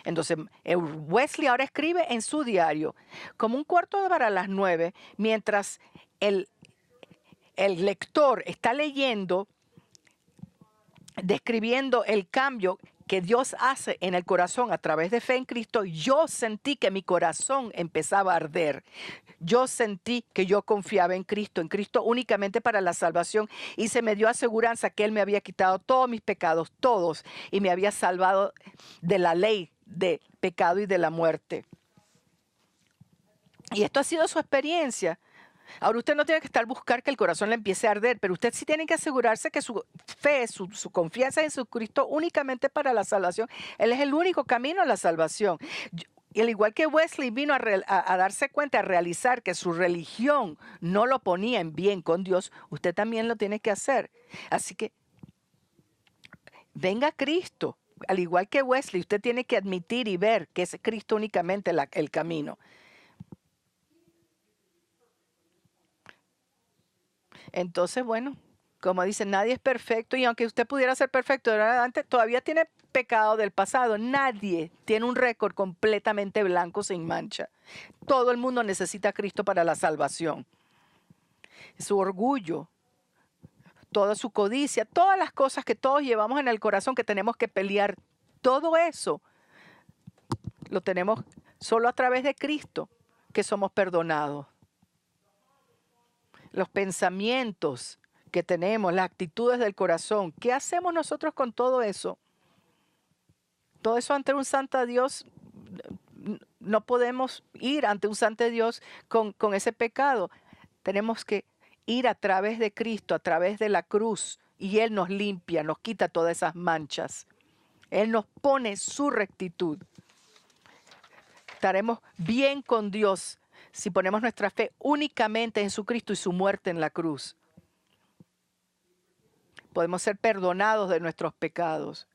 Entonces, Wesley ahora escribe en su diario, como 9:15, mientras el el lector está leyendo, describiendo el cambio que Dios hace en el corazón a través de fe en Cristo, yo sentí que mi corazón empezaba a arder. Yo sentí que yo confiaba en Cristo únicamente para la salvación, y se me dio aseguranza que Él me había quitado todos mis pecados, todos, y me había salvado de la ley de pecado y de la muerte. Y esto ha sido su experiencia. Ahora usted no tiene que estar buscar que el corazón le empiece a arder, pero usted sí tiene que asegurarse que su fe, su confianza en Jesucristo únicamente para la salvación. Él es el único camino a la salvación. Y al igual que Wesley vino a darse cuenta, a realizar que su religión no lo ponía en bien con Dios, usted también lo tiene que hacer. Así que venga Cristo. Al igual que Wesley, usted tiene que admitir y ver que es Cristo únicamente el camino. Entonces, bueno, como dicen, nadie es perfecto, y aunque usted pudiera ser perfecto de ahora en adelante, todavía tiene pecado del pasado. Nadie tiene un récord completamente blanco sin mancha. Todo el mundo necesita a Cristo para la salvación. Su orgullo, toda su codicia, todas las cosas que todos llevamos en el corazón que tenemos que pelear, todo eso lo tenemos solo a través de Cristo, que somos perdonados. Los pensamientos que tenemos, las actitudes del corazón, ¿qué hacemos nosotros con todo eso? Todo eso ante un santo Dios, no podemos ir ante un santo Dios con ese pecado. Tenemos que ir a través de Cristo, a través de la cruz, y Él nos limpia, nos quita todas esas manchas. Él nos pone su rectitud. Estaremos bien con Dios si ponemos nuestra fe únicamente en Jesucristo y su muerte en la cruz. Podemos ser perdonados de nuestros pecados.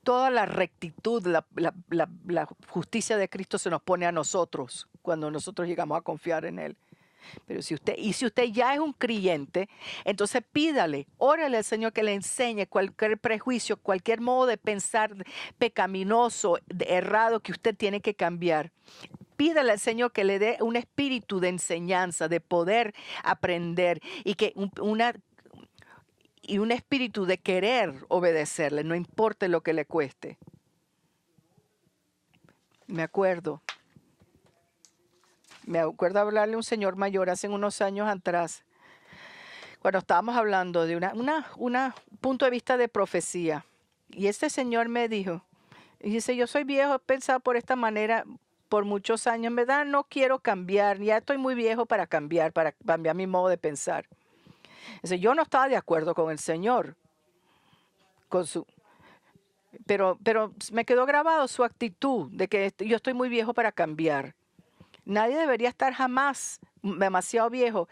Toda la rectitud, la justicia de Cristo se nos pone a nosotros cuando nosotros llegamos a confiar en Él. Pero si usted ya es un creyente, entonces pídale, órale al Señor que le enseñe cualquier prejuicio, cualquier modo de pensar pecaminoso, errado que usted tiene que cambiar. Pídale al Señor que le dé un espíritu de enseñanza, de poder aprender, y que un espíritu de querer obedecerle, no importa lo que le cueste. Me acuerdo hablarle a un señor mayor hace unos años atrás, cuando estábamos hablando de un punto de vista de profecía. Y este señor me dijo, y dice, yo soy viejo, he pensado por esta manera por muchos años, en verdad no quiero cambiar, ya estoy muy viejo para cambiar mi modo de pensar. Dice, yo no estaba de acuerdo con el Señor, pero me quedó grabado su actitud de que yo estoy muy viejo para cambiar. Nadie debería estar jamás demasiado viejo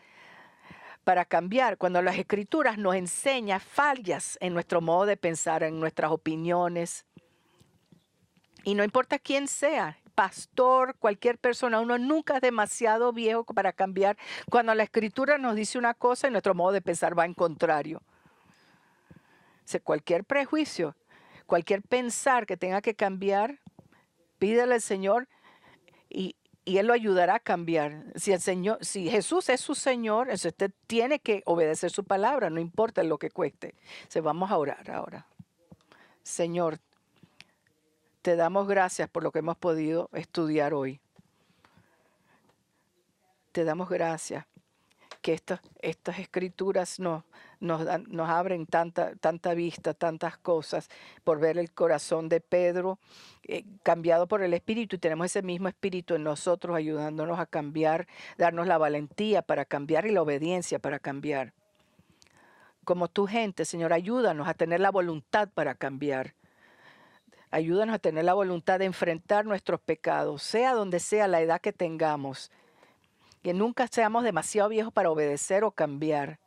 para cambiar cuando las Escrituras nos enseñan fallas en nuestro modo de pensar, en nuestras opiniones. Y no importa quién sea, pastor, cualquier persona, uno nunca es demasiado viejo para cambiar cuando la Escritura nos dice una cosa y nuestro modo de pensar va en contrario. O sea, cualquier prejuicio, cualquier pensar que tenga que cambiar, pídele al Señor y Él lo ayudará a cambiar. Si Jesús es su Señor, entonces usted tiene que obedecer su palabra, no importa lo que cueste. Entonces vamos a orar ahora. Señor, te damos gracias por lo que hemos podido estudiar hoy. Te damos gracias que estas escrituras nos abren tanta vista, tantas cosas, por ver el corazón de Pedro cambiado por el Espíritu, y tenemos ese mismo Espíritu en nosotros ayudándonos a cambiar, darnos la valentía para cambiar y la obediencia para cambiar. Como tu gente, Señor, ayúdanos a tener la voluntad para cambiar. Ayúdanos a tener la voluntad de enfrentar nuestros pecados, sea donde sea la edad que tengamos. Que nunca seamos demasiado viejos para obedecer o cambiar.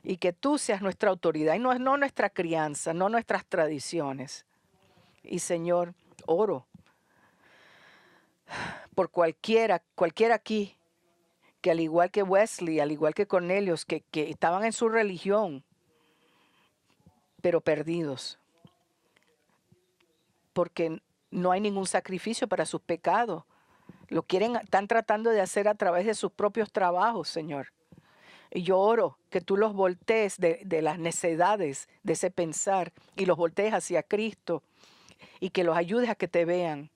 Y que tú seas nuestra autoridad y no nuestra crianza, no nuestras tradiciones. Y Señor, oro por cualquiera aquí, que al igual que Wesley, al igual que Cornelius, que estaban en su religión, pero perdidos. Porque no hay ningún sacrificio para sus pecados. Están tratando de hacer a través de sus propios trabajos, Señor. Y yo oro que tú los voltees de las necedades de ese pensar y los voltees hacia Cristo y que los ayudes a que te vean,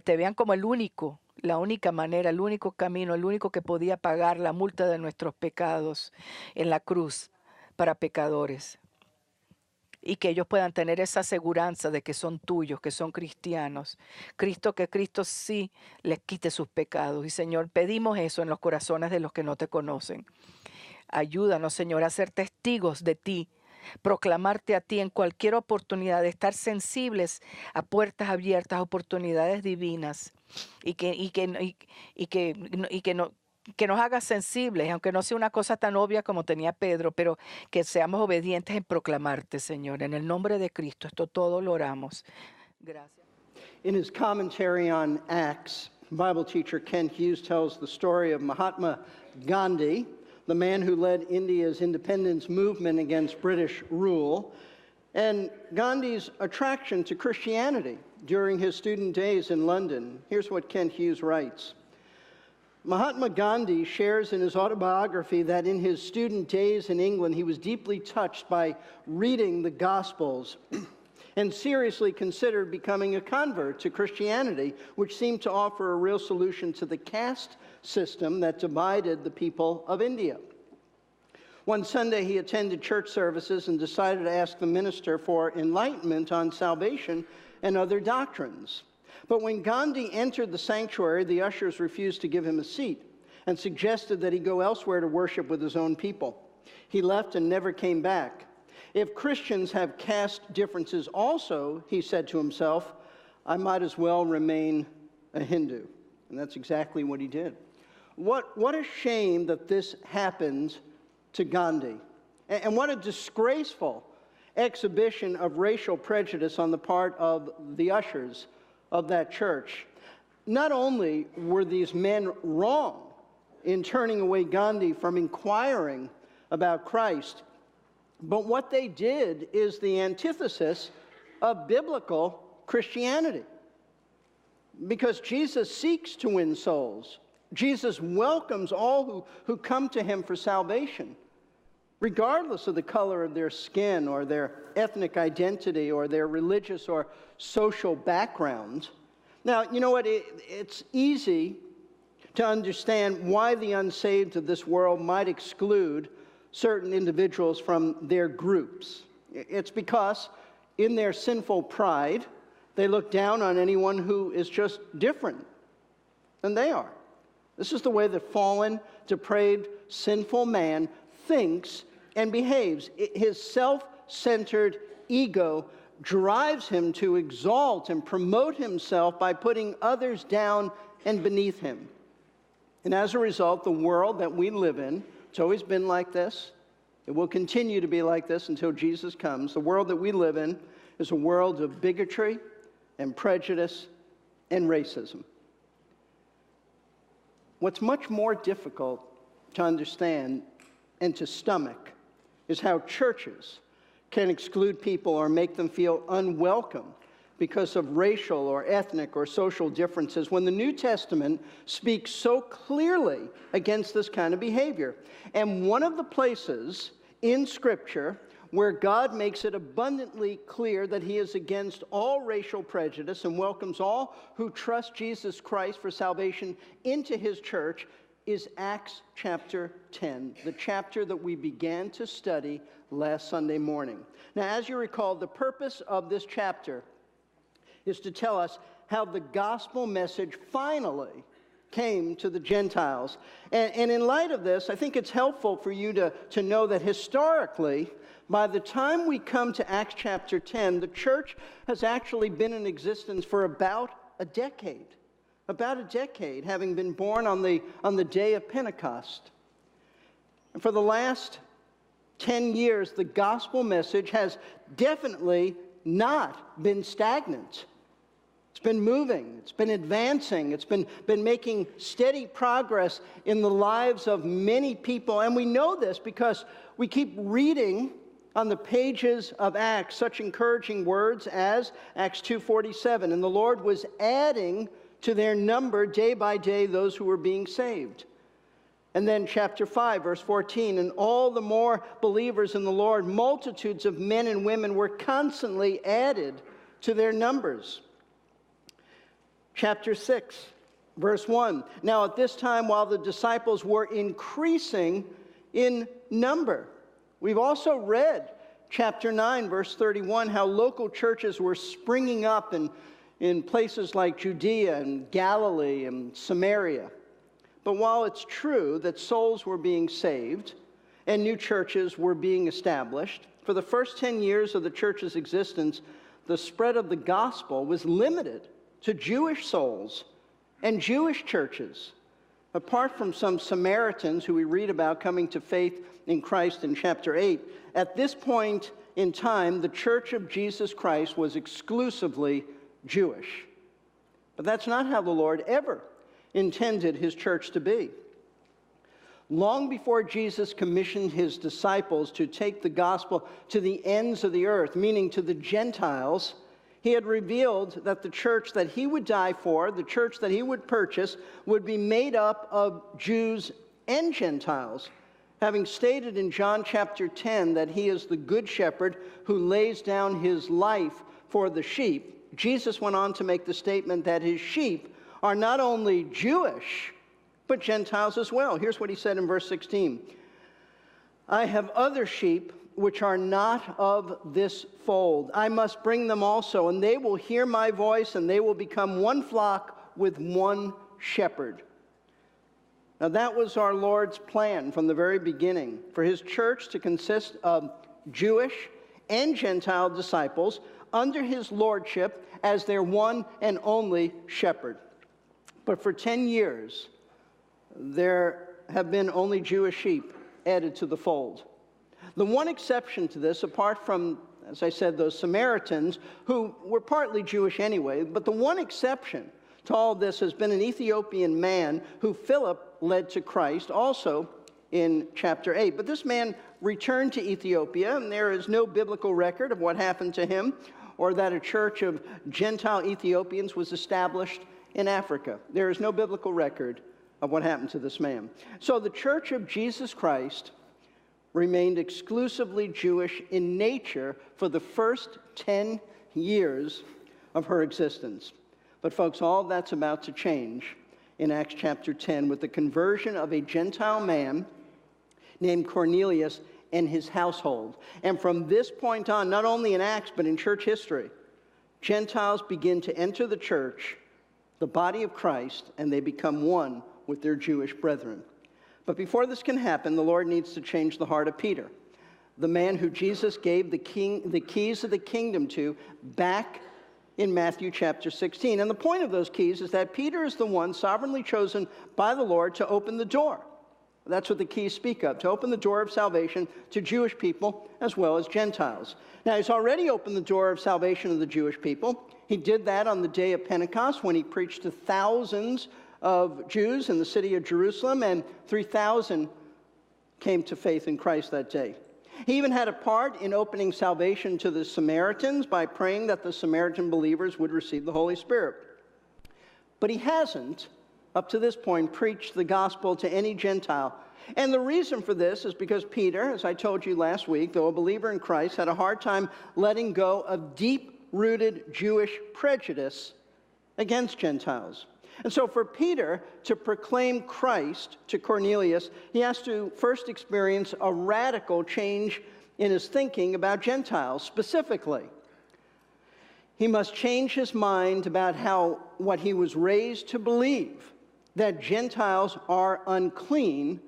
te vean como el único, la única manera, el único camino, el único que podía pagar la multa de nuestros pecados en la cruz para pecadores. Y que ellos puedan tener esa aseguranza de que son tuyos, que son cristianos. Que Cristo sí les quite sus pecados. Y Señor, pedimos eso en los corazones de los que no te conocen. Ayúdanos, Señor, a ser testigos de ti, proclamarte a ti en cualquier oportunidad, de estar sensibles a puertas abiertas, a oportunidades divinas, y que nos haga sensibles, aunque no sea una cosa tan obvia como tenía Pedro, pero que seamos obedientes en proclamarte, Señor. En el nombre de Cristo, esto todo lo oramos. Gracias. In his commentary on Acts, Bible teacher Ken Hughes tells the story of Mahatma Gandhi, the man who led India's independence movement against British rule, and Gandhi's attraction to Christianity during his student days in London. Here's what Ken Hughes writes. Mahatma Gandhi shares in his autobiography that in his student days in England, he was deeply touched by reading the Gospels and seriously considered becoming a convert to Christianity, which seemed to offer a real solution to the caste system that divided the people of India. One Sunday, he attended church services and decided to ask the minister for enlightenment on salvation and other doctrines. But when Gandhi entered the sanctuary, the ushers refused to give him a seat and suggested that he go elsewhere to worship with his own people. He left and never came back. If Christians have caste differences also, he said to himself, I might as well remain a Hindu. And that's exactly what he did. What a shame that this happened to Gandhi. And what a disgraceful exhibition of racial prejudice on the part of the ushers of that church. Not only were these men wrong in turning away Gandhi from inquiring about Christ, but what they did is the antithesis of biblical Christianity. Because Jesus seeks to win souls. Jesus welcomes all who come to him for salvation, regardless of the color of their skin or their ethnic identity or their religious or social background. Now, you know what? It's easy to understand why the unsaved of this world might exclude certain individuals from their groups. It's because in their sinful pride, they look down on anyone who is just different than they are. This is the way that fallen, depraved, sinful man thinks and behaves. His self-centered ego drives him to exalt and promote himself by putting others down and beneath him. And as a result, the world that we live in, it's always been like this. It will continue to be like this until Jesus comes. The world that we live in is a world of bigotry and prejudice and racism. What's much more difficult to understand and to stomach is how churches can exclude people or make them feel unwelcome because of racial or ethnic or social differences when the New Testament speaks so clearly against this kind of behavior. And one of the places in Scripture where God makes it abundantly clear that he is against all racial prejudice and welcomes all who trust Jesus Christ for salvation into his church is Acts chapter 10, the chapter that we began to study last Sunday morning. Now, as you recall, the purpose of this chapter is to tell us how the gospel message finally came to the Gentiles. And in light of this, I think it's helpful for you to know that historically, by the time we come to Acts chapter 10, the church has actually been in existence for about a decade. About a decade, having been born on the day of Pentecost. And for the last 10 years, the gospel message has definitely not been stagnant. It's been moving, it's been advancing, it's been making steady progress in the lives of many people. And we know this because we keep reading on the pages of Acts such encouraging words as Acts 2:47. And the Lord was adding to their number day by day those who were being saved. And then chapter 5, verse 14, and all the more believers in the Lord, multitudes of men and women were constantly added to their numbers. Chapter 6, verse 1, now at this time while the disciples were increasing in number. We've also read chapter 9, verse 31, how local churches were springing up in places like Judea and Galilee and Samaria. But while it's true that souls were being saved and new churches were being established, for the first 10 years of the church's existence, the spread of the gospel was limited to Jewish souls and Jewish churches. Apart from some Samaritans who we read about coming to faith in Christ in chapter 8, at this point in time, the Church of Jesus Christ was exclusively Jewish. But that's not how the Lord ever intended his church to be. Long before Jesus commissioned his disciples to take the gospel to the ends of the earth, meaning to the Gentiles, he had revealed that the church that he would die for, the church that he would purchase, would be made up of Jews and Gentiles. Having stated in John chapter 10 that he is the good shepherd who lays down his life for the sheep, Jesus went on to make the statement that his sheep are not only Jewish, but Gentiles as well. Here's what he said in verse 16. I have other sheep which are not of this fold. I must bring them also, and they will hear my voice, and they will become one flock with one shepherd. Now that was our Lord's plan from the very beginning, for his church to consist of Jewish and Gentile disciples under his lordship as their one and only shepherd. But for 10 years, there have been only Jewish sheep added to the fold. The one exception to this, apart from, as I said, those Samaritans, who were partly Jewish anyway, but the one exception to all this has been an Ethiopian man who Philip led to Christ, also in chapter 8. But this man returned to Ethiopia, and there is no biblical record of what happened to him, or that a church of Gentile Ethiopians was established in Africa. There is no biblical record of what happened to this man. So the Church of Jesus Christ remained exclusively Jewish in nature for the first 10 years of her existence. But folks, all that's about to change in Acts chapter 10 with the conversion of a Gentile man named Cornelius and his household. And from this point on, not only in Acts, but in church history, Gentiles begin to enter the church, the body of Christ, and they become one with their Jewish brethren. But before this can happen, the Lord needs to change the heart of Peter, the man who Jesus gave the keys of the kingdom to back in Matthew chapter 16. And the point of those keys is that Peter is the one sovereignly chosen by the Lord to open the door. That's what the keys speak of, to open the door of salvation to Jewish people as well as Gentiles. Now, he's already opened the door of salvation to the Jewish people. He did that on the day of Pentecost when he preached to thousands of Jews in the city of Jerusalem, and 3,000 came to faith in Christ that day. He even had a part in opening salvation to the Samaritans by praying that the Samaritan believers would receive the Holy Spirit. But he hasn't, up to this point, preached the gospel to any Gentile. And the reason for this is because Peter, as I told you last week, though a believer in Christ, had a hard time letting go of deep-rooted Jewish prejudice against Gentiles. And so for Peter to proclaim Christ to Cornelius, he has to first experience a radical change in his thinking about Gentiles. Specifically, he must change his mind about what he was raised to believe, that Gentiles are unclean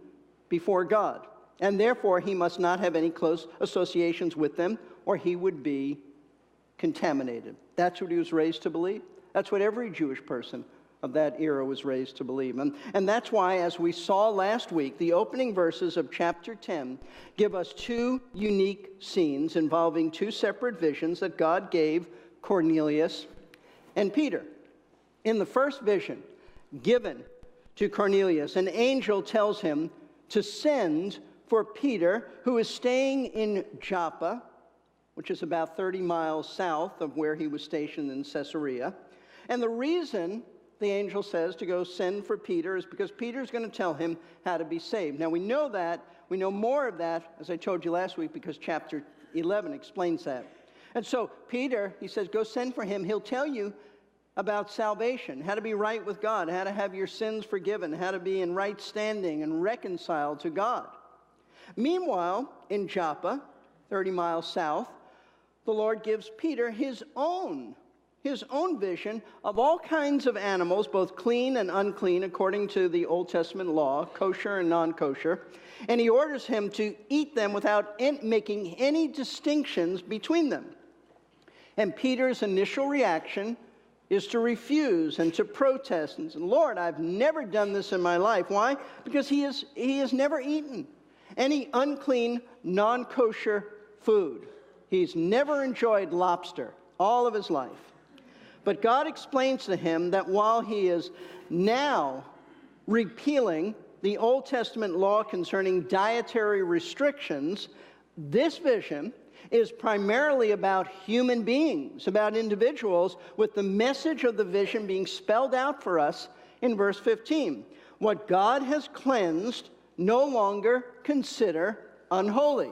before God. And therefore, he must not have any close associations with them, or he would be contaminated. That's what he was raised to believe. That's what every Jewish person of that era was raised to believe. And that's why, as we saw last week, the opening verses of chapter 10 give us two unique scenes involving two separate visions that God gave Cornelius and Peter. In the first vision given to Cornelius, an angel tells him to send for Peter, who is staying in Joppa, which is about 30 miles south of where he was stationed in Caesarea. And the reason the the angel says to go send for Peter is because Peter's going to tell him how to be saved. Now we know more of that, as I told you last week, because chapter 11 explains that. And so Peter, he says, go send for him. He'll tell you about salvation, how to be right with God, how to have your sins forgiven, how to be in right standing and reconciled to God. Meanwhile, in Joppa, 30 miles south, the Lord gives Peter his own vision of all kinds of animals, both clean and unclean, according to the Old Testament law, kosher and non-kosher. And he orders him to eat them without making any distinctions between them. And Peter's initial reaction is to refuse and to protest and say, Lord, I've never done this in my life. Why? Because he has never eaten any unclean, non-kosher food. He's never enjoyed lobster all of his life. But God explains to him that while he is now repealing the Old Testament law concerning dietary restrictions, this vision is primarily about human beings, about individuals, with the message of the vision being spelled out for us in verse 15. What God has cleansed, no longer consider unholy.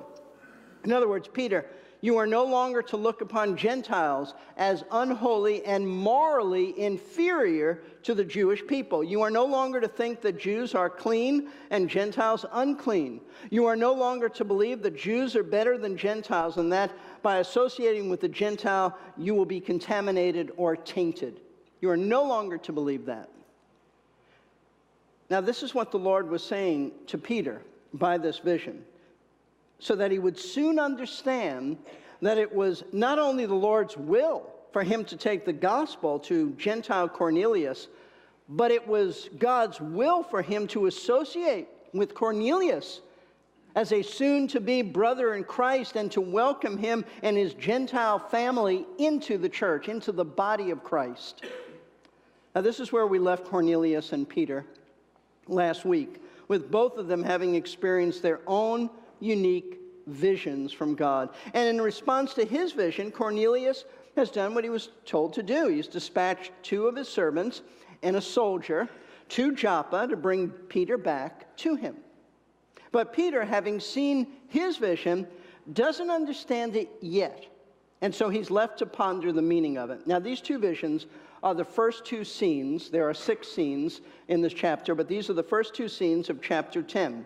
In other words, Peter, you are no longer to look upon Gentiles as unholy and morally inferior to the Jewish people. You are no longer to think that Jews are clean and Gentiles unclean. You are no longer to believe that Jews are better than Gentiles and that by associating with the Gentile, you will be contaminated or tainted. You are no longer to believe that. Now, this is what the Lord was saying to Peter by this vision, so that he would soon understand that it was not only the Lord's will for him to take the gospel to Gentile Cornelius, but it was God's will for him to associate with Cornelius as a soon-to-be brother in Christ and to welcome him and his Gentile family into the church, into the body of Christ. Now, this is where we left Cornelius and Peter last week, with both of them having experienced their own unique visions from God. And in response to his vision, Cornelius has done what he was told to do. He's dispatched 2 of his servants and a soldier to Joppa to bring Peter back to him. But Peter, having seen his vision, doesn't understand it yet. And so he's left to ponder the meaning of it. Now, these 2 visions are the first 2 scenes. There are 6 scenes in this chapter, but these are the first 2 scenes of chapter 10.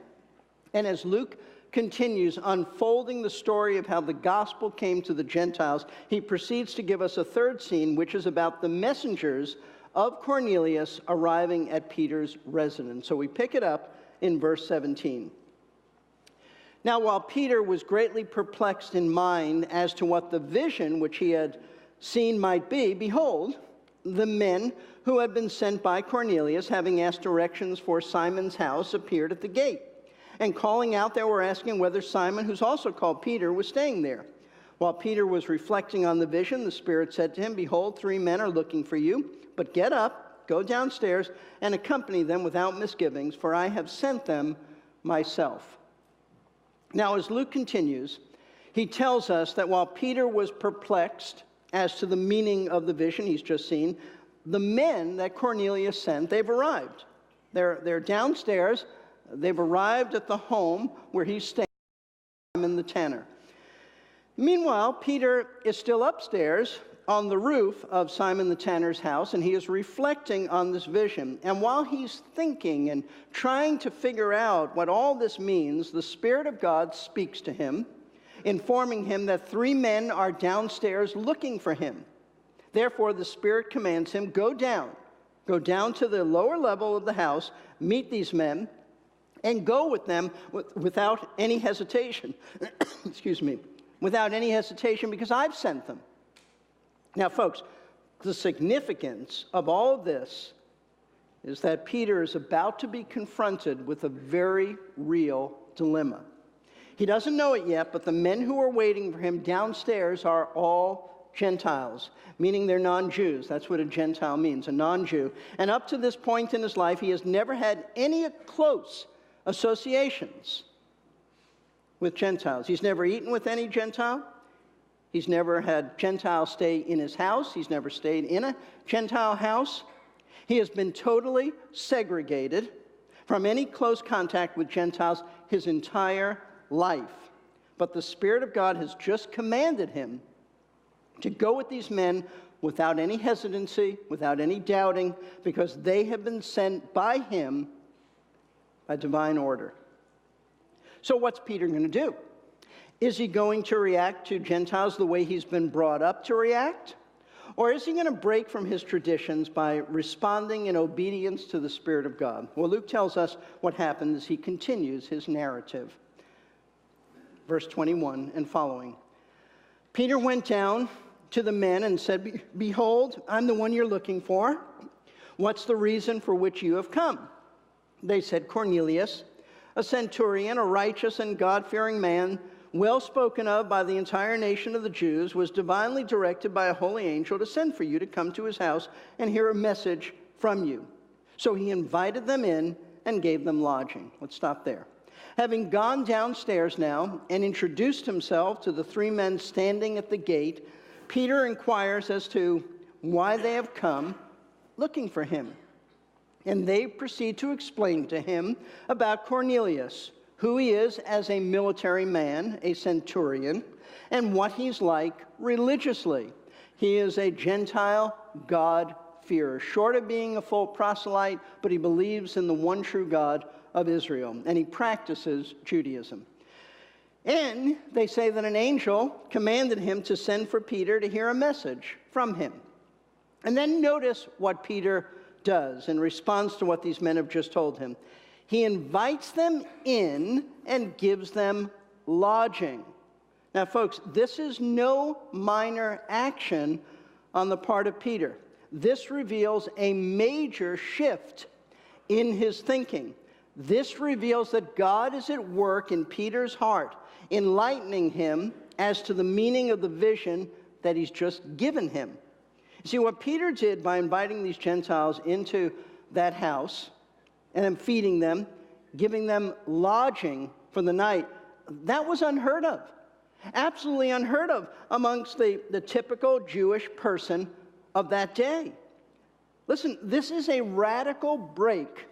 And as Luke continues unfolding the story of how the gospel came to the Gentiles, he proceeds to give us a 3rd scene, which is about the messengers of Cornelius arriving at Peter's residence. So we pick it up in verse 17. Now, while Peter was greatly perplexed in mind as to what the vision which he had seen might be, behold, the men who had been sent by Cornelius, having asked directions for Simon's house, appeared at the gate. And calling out, they were asking whether Simon, who's also called Peter, was staying there. While Peter was reflecting on the vision, the Spirit said to him, behold, 3 men are looking for you, but get up, go downstairs, and accompany them without misgivings, for I have sent them myself. Now, as Luke continues, he tells us that while Peter was perplexed as to the meaning of the vision he's just seen, the men that Cornelius sent, they've arrived. They're downstairs. They've arrived at the home where he's staying, Simon the tanner. Meanwhile, Peter is still upstairs on the roof of Simon the tanner's house, and he is reflecting on this vision. And while he's thinking and trying to figure out what all this means, the Spirit of God speaks to him, informing him that 3 men are downstairs looking for him. Therefore, the Spirit commands him, go down to the lower level of the house, meet these men, and go with them without any hesitation. Excuse me. Without any hesitation, because I've sent them. Now, folks, the significance of all of this is that Peter is about to be confronted with a very real dilemma. He doesn't know it yet, but the men who are waiting for him downstairs are all Gentiles, meaning they're non-Jews. That's what a Gentile means, a non-Jew. And up to this point in his life, he has never had any close associations with Gentiles. He's never eaten with any Gentile. He's never had Gentiles stay in his house. He's never stayed in a Gentile house. He has been totally segregated from any close contact with Gentiles his entire life. But the Spirit of God has just commanded him to go with these men without any hesitancy, without any doubting, because they have been sent by him by divine order. So what's Peter going to do? Is he going to react to Gentiles the way he's been brought up to react? Or is he going to break from his traditions by responding in obedience to the Spirit of God? Well, Luke tells us what happened as he continues his narrative. Verse 21 and following. Peter went down to the men and said, "Behold, I'm the one you're looking for. What's the reason for which you have come?" They said, "Cornelius, a centurion, a righteous and God-fearing man, well spoken of by the entire nation of the Jews, was divinely directed by a holy angel to send for you to come to his house and hear a message from you." So he invited them in and gave them lodging. Let's stop there. Having gone downstairs now and introduced himself to the three men standing at the gate, Peter inquires as to why they have come looking for him. And they proceed to explain to him about Cornelius, who he is as a military man, a centurion, and what he's like religiously. He is a Gentile God-fearer, short of being a full proselyte, but he believes in the one true God of Israel, and he practices Judaism. And they say that an angel commanded him to send for Peter to hear a message from him. And then notice what Peter does in response to what these men have just told him. He invites them in and gives them lodging. Now, folks, this is no minor action on the part of Peter. This reveals a major shift in his thinking. This reveals that God is at work in Peter's heart, enlightening him as to the meaning of the vision that he's just given him. See, what Peter did by inviting these Gentiles into that house and then feeding them, giving them lodging for the night, that was unheard of. Absolutely unheard of amongst the typical Jewish person of that day. Listen, this is a radical break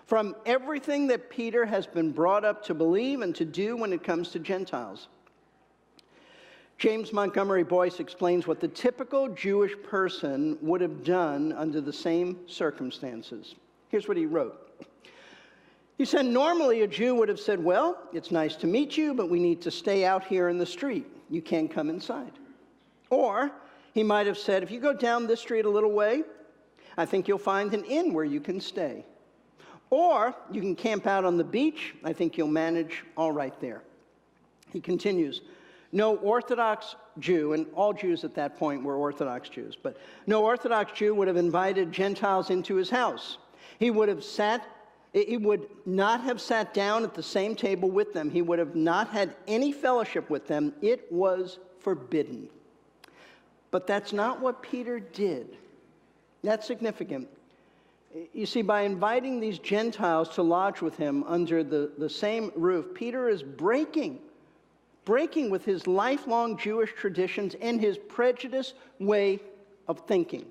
from everything that Peter has been brought up to believe and to do when it comes to Gentiles. James Montgomery Boyce explains what the typical Jewish person would have done under the same circumstances. Here's what he wrote. He said, normally a Jew would have said, "Well, it's nice to meet you, but we need to stay out here in the street. You can't come inside." Or he might have said, "If you go down this street a little way, I think you'll find an inn where you can stay. Or you can camp out on the beach. I think you'll manage all right there." He continues, no Orthodox Jew, and all Jews at that point were Orthodox Jews, but no Orthodox Jew would have invited Gentiles into his house. He would not have sat down at the same table with them. He would have not had any fellowship with them. It was forbidden. But that's not what Peter did. That's significant. You see, by inviting these Gentiles to lodge with him under the same roof, Peter is breaking with his lifelong Jewish traditions and his prejudiced way of thinking.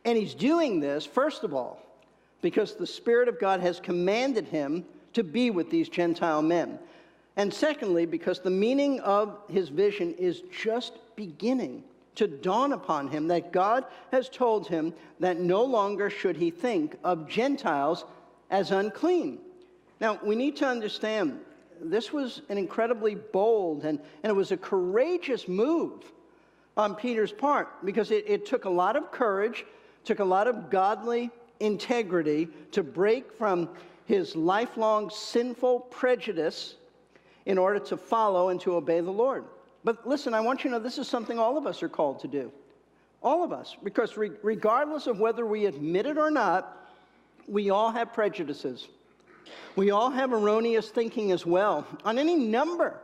And he's doing this, first of all, because the Spirit of God has commanded him to be with these Gentile men. And secondly, because the meaning of his vision is just beginning to dawn upon him, that God has told him that no longer should he think of Gentiles as unclean. Now, we need to understand, this was an incredibly bold and it was a courageous move on Peter's part, because it took a lot of courage, took a lot of godly integrity to break from his lifelong sinful prejudice in order to follow and to obey the Lord. But listen, I want you to know this is something all of us are called to do. All of us. Because regardless of whether we admit it or not, we all have prejudices. We all have erroneous thinking as well on any number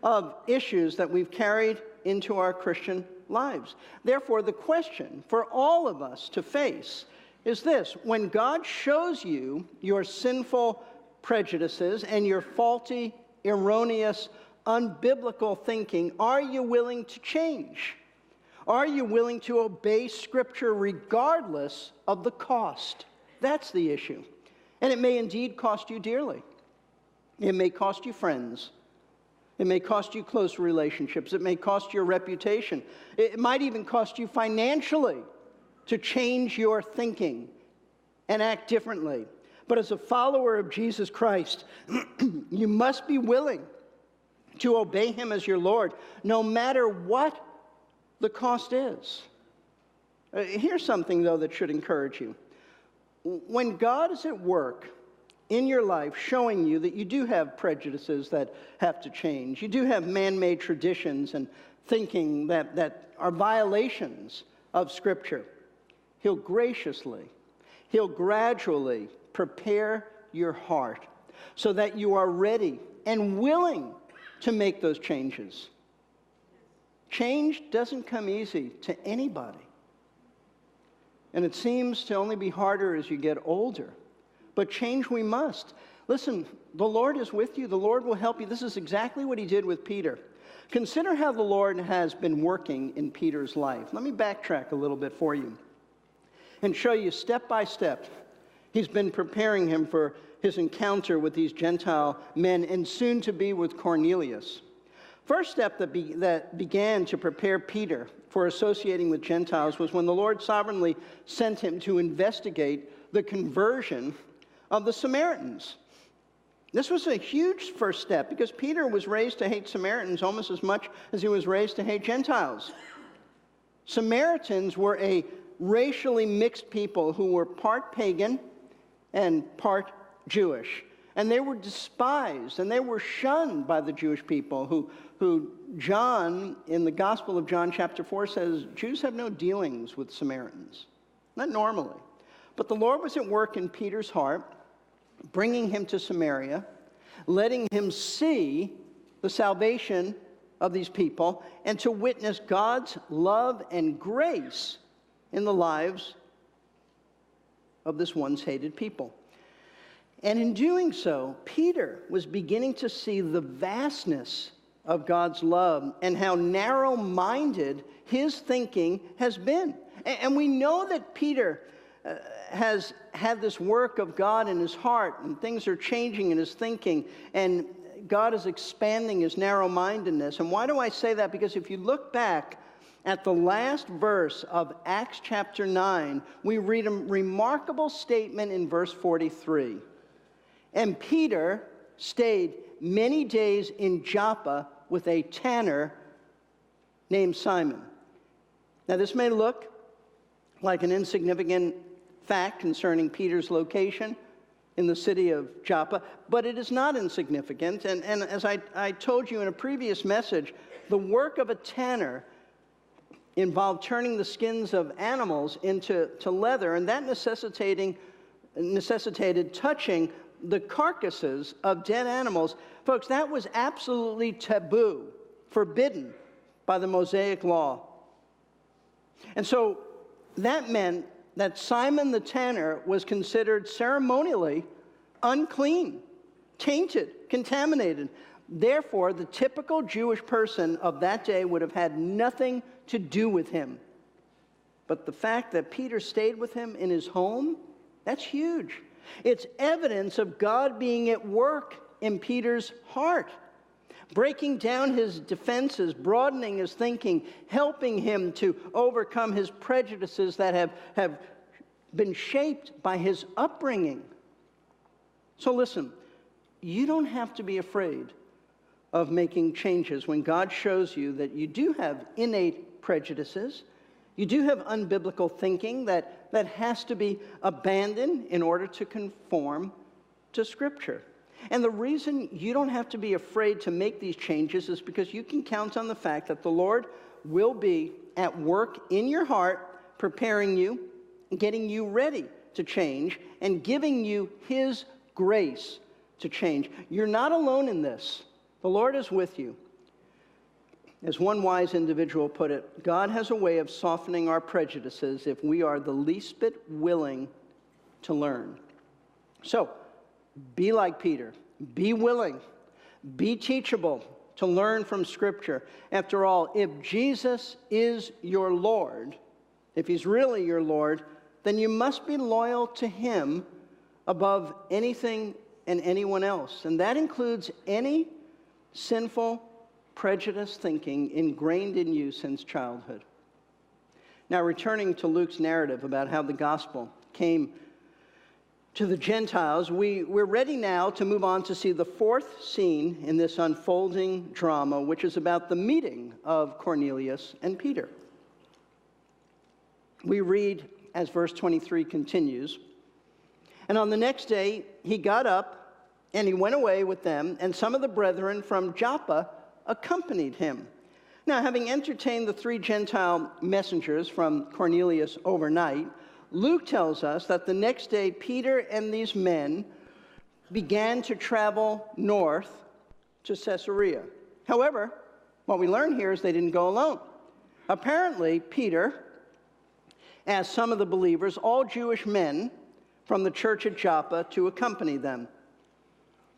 of issues that we've carried into our Christian lives. Therefore, the question for all of us to face is this: when God shows you your sinful prejudices and your faulty, erroneous, unbiblical thinking, are you willing to change? Are you willing to obey Scripture regardless of the cost? That's the issue. And it may indeed cost you dearly. It may cost you friends. It may cost you close relationships. It may cost your reputation. It might even cost you financially to change your thinking and act differently. But as a follower of Jesus Christ, you must be willing to obey him as your Lord, no matter what the cost is. Here's something, though, that should encourage you. When God is at work in your life showing you that you do have prejudices that have to change, you do have man-made traditions and thinking that are violations of Scripture, he'll graciously, he'll gradually prepare your heart so that you are ready and willing to make those changes. Change doesn't come easy to anybody. And it seems to only be harder as you get older. But change we must. Listen, the Lord is with you. The Lord will help you. This is exactly what he did with Peter. Consider how the Lord has been working in Peter's life. Let me backtrack a little bit for you and show you step by step. He's been preparing him for his encounter with these Gentile men and soon to be with Cornelius. First step that began to prepare Peter for associating with Gentiles was when the Lord sovereignly sent him to investigate the conversion of the Samaritans. This was a huge first step because Peter was raised to hate Samaritans almost as much as he was raised to hate Gentiles. Samaritans were a racially mixed people who were part pagan and part Jewish. And they were despised and they were shunned by the Jewish people who John, in the Gospel of John chapter 4, says Jews have no dealings with Samaritans. Not normally. But the Lord was at work in Peter's heart, bringing him to Samaria, letting him see the salvation of these people, and to witness God's love and grace in the lives of this once hated people. And in doing so, Peter was beginning to see the vastness of God's love and how narrow-minded his thinking has been. And we know that Peter has had this work of God in his heart, and things are changing in his thinking, and God is expanding his narrow-mindedness. And why do I say that? Because if you look back at the last verse of Acts chapter 9, we read a remarkable statement in verse 43. And Peter stayed many days in Joppa with a tanner named Simon. Now, this may look like an insignificant fact concerning Peter's location in the city of Joppa, but it is not insignificant. And as I told you in a previous message, the work of a tanner involved turning the skins of animals into leather, and that necessitated touching the carcasses of dead animals. Folks, that was absolutely taboo, forbidden by the Mosaic law. And so that meant that Simon the tanner was considered ceremonially unclean, tainted, contaminated. Therefore, the typical Jewish person of that day would have had nothing to do with him. But the fact that Peter stayed with him in his home, that's huge. It's evidence of God being at work in Peter's heart, breaking down his defenses, broadening his thinking, helping him to overcome his prejudices that have been shaped by his upbringing. So listen, you don't have to be afraid of making changes when God shows you that you do have innate prejudices. You do have unbiblical thinking that has to be abandoned in order to conform to Scripture. And the reason you don't have to be afraid to make these changes is because you can count on the fact that the Lord will be at work in your heart, preparing you, getting you ready to change, and giving you His grace to change. You're not alone in this. The Lord is with you. As one wise individual put it, God has a way of softening our prejudices if we are the least bit willing to learn. So, be like Peter. Be willing. Be teachable. to learn from Scripture. After all, if Jesus is your Lord, if he's really your Lord, then you must be loyal to him above anything and anyone else. And that includes any sinful, prejudiced thinking ingrained in you since childhood. Now, returning to Luke's narrative about how the gospel came to the Gentiles, we're ready now to move on to see the fourth scene in this unfolding drama, which is about the meeting of Cornelius and Peter. We read, as verse 23 continues, "And on the next day he got up, and he went away with them, and some of the brethren from Joppa accompanied him. Now, having entertained the 3 Gentile messengers from Cornelius overnight, Luke tells us that the next day Peter and these men began to travel north to Caesarea. However, what we learn here is they didn't go alone. Apparently, Peter asked some of the believers, all Jewish men from the church at Joppa, to accompany them.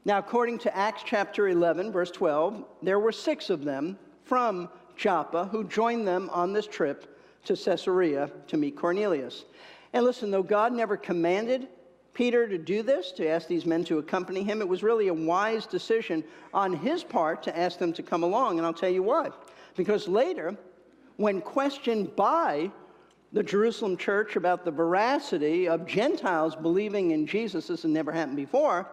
Now, according to Acts chapter 11, verse 12, there were 6 of them from Joppa who joined them on this trip to Caesarea to meet Cornelius. And listen, though God never commanded Peter to do this, to ask these men to accompany him, it was really a wise decision on his part to ask them to come along, and I'll tell you why. Because later, when questioned by the Jerusalem church about the veracity of Gentiles believing in Jesus, this had never happened before,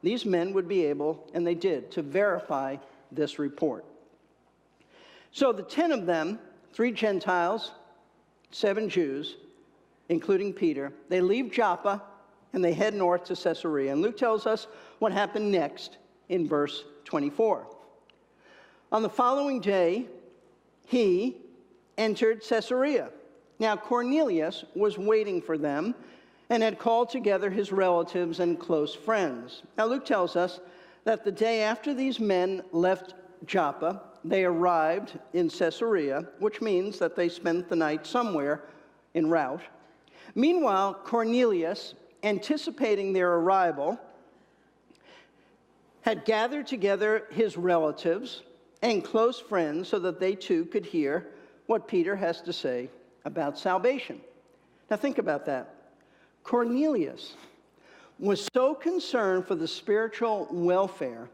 these men would be able, and they did, to verify this report. So the 10 of them, 3 Gentiles, 7 Jews, including Peter, they leave Joppa and they head north to Caesarea. And Luke tells us what happened next in verse 24. On the following day, he entered Caesarea. Now, Cornelius was waiting for them and had called together his relatives and close friends. Now, Luke tells us that the day after these men left Joppa, they arrived in Caesarea, which means that they spent the night somewhere en route. Meanwhile, Cornelius, anticipating their arrival, had gathered together his relatives and close friends so that they too could hear what Peter has to say about salvation. Now think about that. Cornelius was so concerned for the spiritual welfare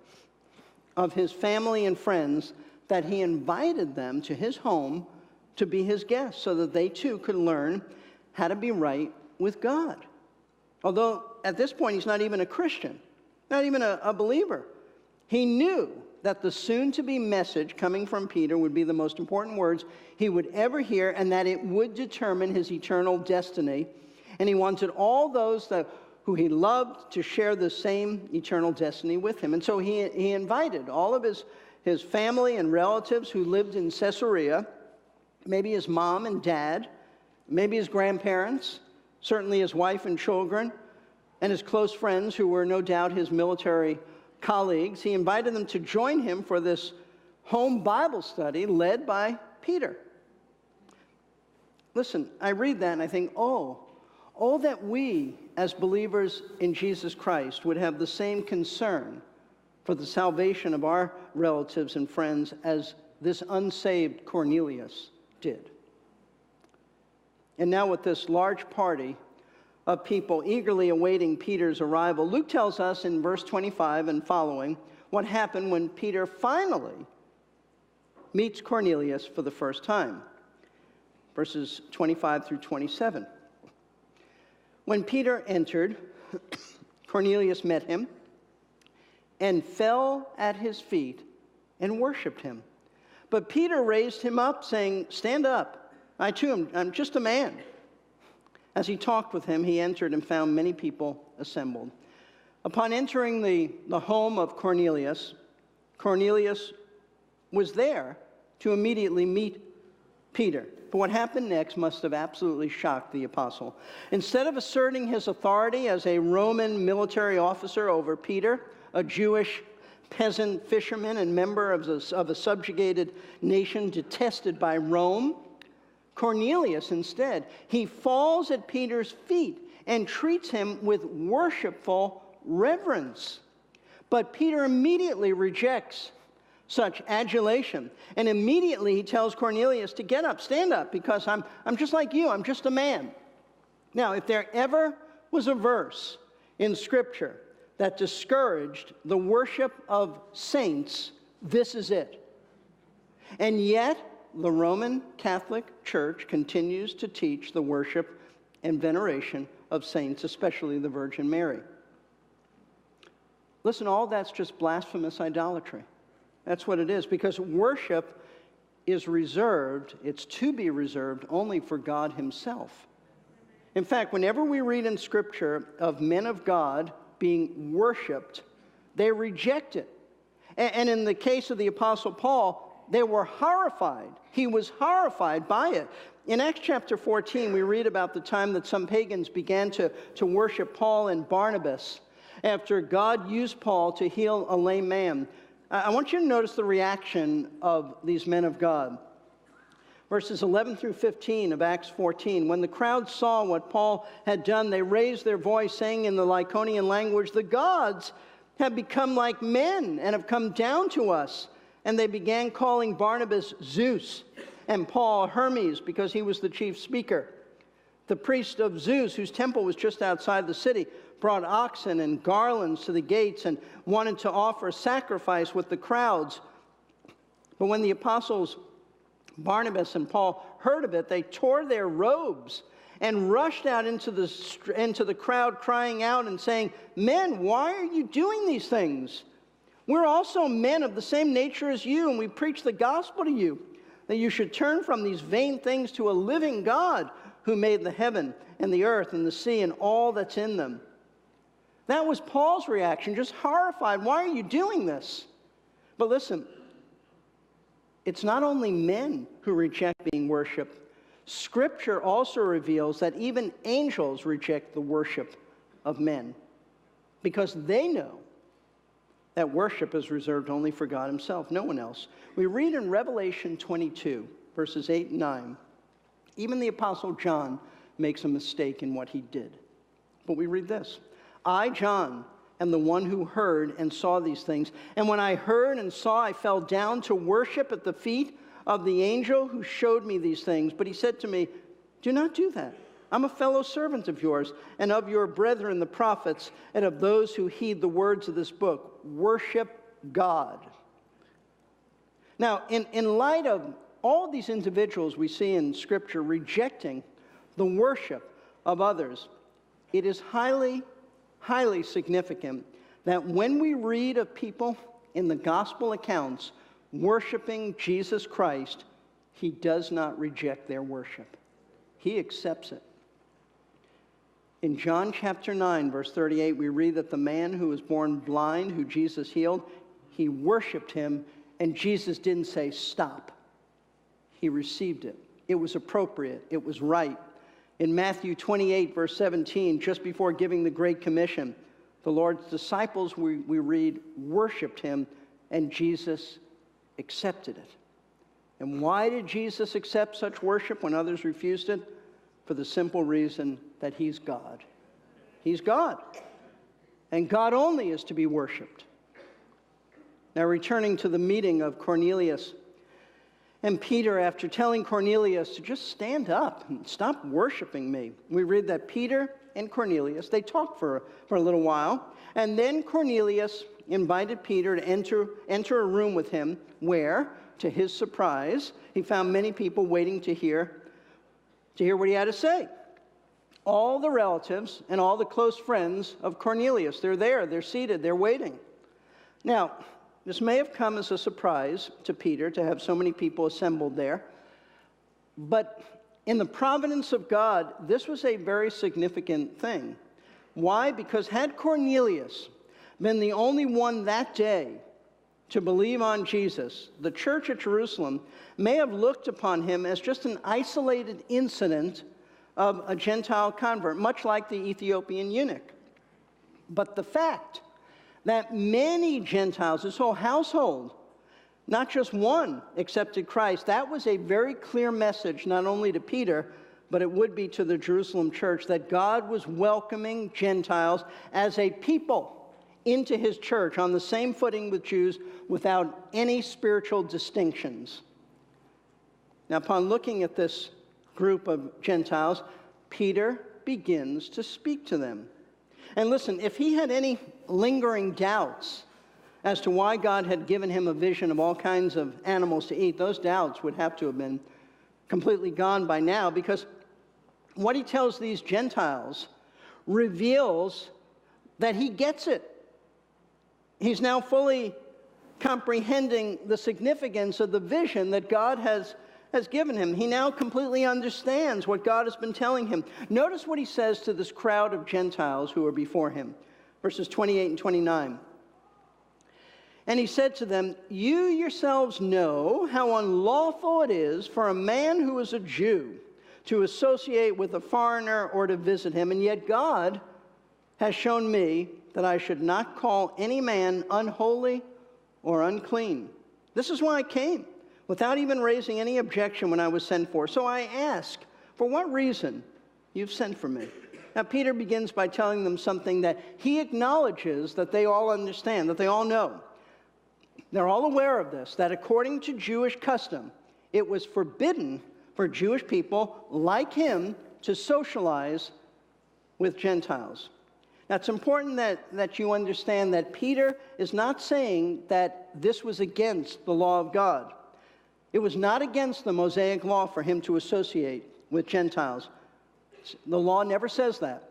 of his family and friends that he invited them to his home to be his guests so that they too could learn how to be right with God. Although at this point he's not even a Christian, not even a believer. He knew that the soon-to-be message coming from Peter would be the most important words he would ever hear, and that it would determine his eternal destiny. And he wanted all those who he loved to share the same eternal destiny with him. And so he invited all of his family and relatives who lived in Caesarea, maybe his mom and dad, maybe his grandparents, certainly his wife and children, and his close friends who were no doubt his military colleagues. He invited them to join him for this home Bible study led by Peter. Listen, I read that and I think, oh, that we as believers in Jesus Christ would have the same concern for the salvation of our relatives and friends as this unsaved Cornelius did. And now with this large party of people eagerly awaiting Peter's arrival, Luke tells us in verse 25 and following what happened when Peter finally meets Cornelius for the first time. Verses 25 through 27. When Peter entered, Cornelius met him and fell at his feet and worshiped him. But Peter raised him up, saying, "Stand up. I too am just a man." As he talked with him, he entered and found many people assembled. Upon entering the home of Cornelius, Cornelius was there to immediately meet Peter. But what happened next must have absolutely shocked the apostle. Instead of asserting his authority as a Roman military officer over Peter, a Jewish peasant fisherman and member of a subjugated nation detested by Rome, Cornelius instead, he falls at Peter's feet and treats him with worshipful reverence. But Peter immediately rejects such adulation. And immediately he tells Cornelius to get up, stand up, because I'm just like you. I'm just a man. Now, if there ever was a verse in Scripture that discouraged the worship of saints, this is it. And yet, the Roman Catholic Church continues to teach the worship and veneration of saints, especially the Virgin Mary. Listen, all that's just blasphemous idolatry. That's what it is, because worship is reserved, it's to be reserved only for God himself. In fact, whenever we read in Scripture of men of God being worshiped, they reject it. And in the case of the Apostle Paul, they were horrified. He was horrified by it. In Acts chapter 14, we read about the time that some pagans began to worship Paul and Barnabas after God used Paul to heal a lame man. I want you to notice the reaction of these men of God. Verses 11 through 15 of Acts 14. When the crowd saw what Paul had done, they raised their voice, saying in the Lycaonian language, "The gods have become like men and have come down to us." And they began calling Barnabas Zeus and Paul Hermes, because he was the chief speaker. The priest of Zeus, whose temple was just outside the city, brought oxen and garlands to the gates and wanted to offer a sacrifice with the crowds. But when the apostles Barnabas and Paul heard of it, they tore their robes and rushed out into the crowd, crying out and saying, "Men, why are you doing these things? We're also men of the same nature as you, and we preach the gospel to you, that you should turn from these vain things to a living God who made the heaven and the earth and the sea and all that's in them." That was Paul's reaction, just horrified. Why are you doing this? But listen, it's not only men who reject being worshiped. Scripture also reveals that even angels reject the worship of men, because they know that worship is reserved only for God himself, no one else. We read in Revelation 22, verses 8 and 9, even the Apostle John makes a mistake in what he did. But we read this: "I, John, am the one who heard and saw these things. And when I heard and saw, I fell down to worship at the feet of the angel who showed me these things. But he said to me, 'Do not do that. I'm a fellow servant of yours and of your brethren, the prophets, and of those who heed the words of this book. Worship God.'" Now, in light of all these individuals we see in Scripture rejecting the worship of others, it is highly significant that when we read of people in the gospel accounts worshiping Jesus Christ, he does not reject their worship. He accepts it. In John chapter 9, verse 38, we read that the man who was born blind, who Jesus healed, he worshiped him, and Jesus didn't say, "Stop." He received it. It was appropriate. It was right. In Matthew 28, verse 17, just before giving the Great Commission, the Lord's disciples, we read, worshiped him, and Jesus accepted it. And why did Jesus accept such worship when others refused it? For the simple reason that he's God. He's God. And God only is to be worshiped. Now, returning to the meeting of Cornelius and Peter, after telling Cornelius to just stand up and stop worshiping me, we read that Peter and Cornelius, they talked for a little while, and then Cornelius invited Peter to enter a room with him where, to his surprise, he found many people waiting to hear what he had to say. All the relatives and all the close friends of Cornelius, they're there, they're seated, they're waiting. Now, this may have come as a surprise to Peter to have so many people assembled there, but in the providence of God, this was a very significant thing. Why? Because had Cornelius been the only one that day to believe on Jesus, the church at Jerusalem may have looked upon him as just an isolated incident of a Gentile convert, much like the Ethiopian eunuch. But the fact that many Gentiles, this whole household, not just one, accepted Christ, that was a very clear message not only to Peter, but it would be to the Jerusalem church, that God was welcoming Gentiles as a people into his church on the same footing with Jews without any spiritual distinctions. Now, upon looking at this group of Gentiles, Peter begins to speak to them. And listen, if he had any lingering doubts as to why God had given him a vision of all kinds of animals to eat, those doubts would have to have been completely gone by now, because what he tells these Gentiles reveals that he gets it. He's now fully comprehending the significance of the vision that God has given him. He now completely understands what God has been telling him. Notice what he says to this crowd of Gentiles who are before him. Verses 28 and 29. And he said to them, "You yourselves know how unlawful it is for a man who is a Jew to associate with a foreigner or to visit him, and yet God has shown me that I should not call any man unholy or unclean. This is why I came, without even raising any objection when I was sent for. So I ask, for what reason you've sent for me?" Now, Peter begins by telling them something that he acknowledges that they all understand, that they all know. They're all aware of this, that according to Jewish custom, it was forbidden for Jewish people like him to socialize with Gentiles. Now, it's important that you understand that Peter is not saying that this was against the law of God. It was not against the Mosaic law for him to associate with Gentiles. The law never says that.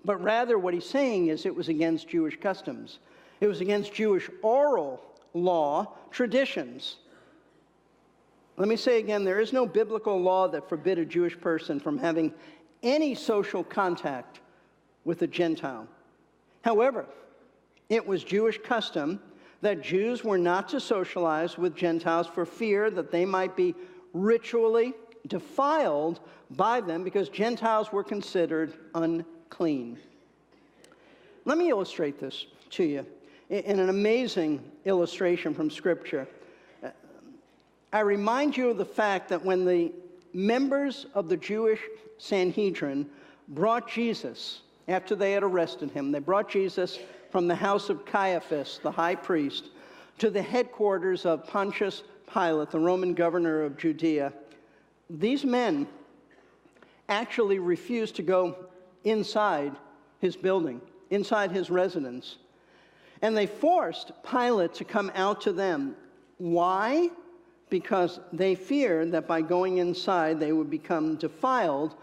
But rather what he's saying is it was against Jewish customs. It was against Jewish oral law traditions. Let me say again, there is no biblical law that forbid a Jewish person from having any social contact with a Gentile. However, it was Jewish custom that Jews were not to socialize with Gentiles for fear that they might be ritually defiled by them, because Gentiles were considered unclean. Let me illustrate this to you in an amazing illustration from Scripture. I remind you of the fact that when the members of the Jewish Sanhedrin brought Jesus, after they had arrested him, they brought Jesus from the house of Caiaphas, the high priest, to the headquarters of Pontius Pilate, the Roman governor of Judea. These men actually refused to go inside his building, inside his residence. And they forced Pilate to come out to them. Why? Because they feared that by going inside, they would become defiled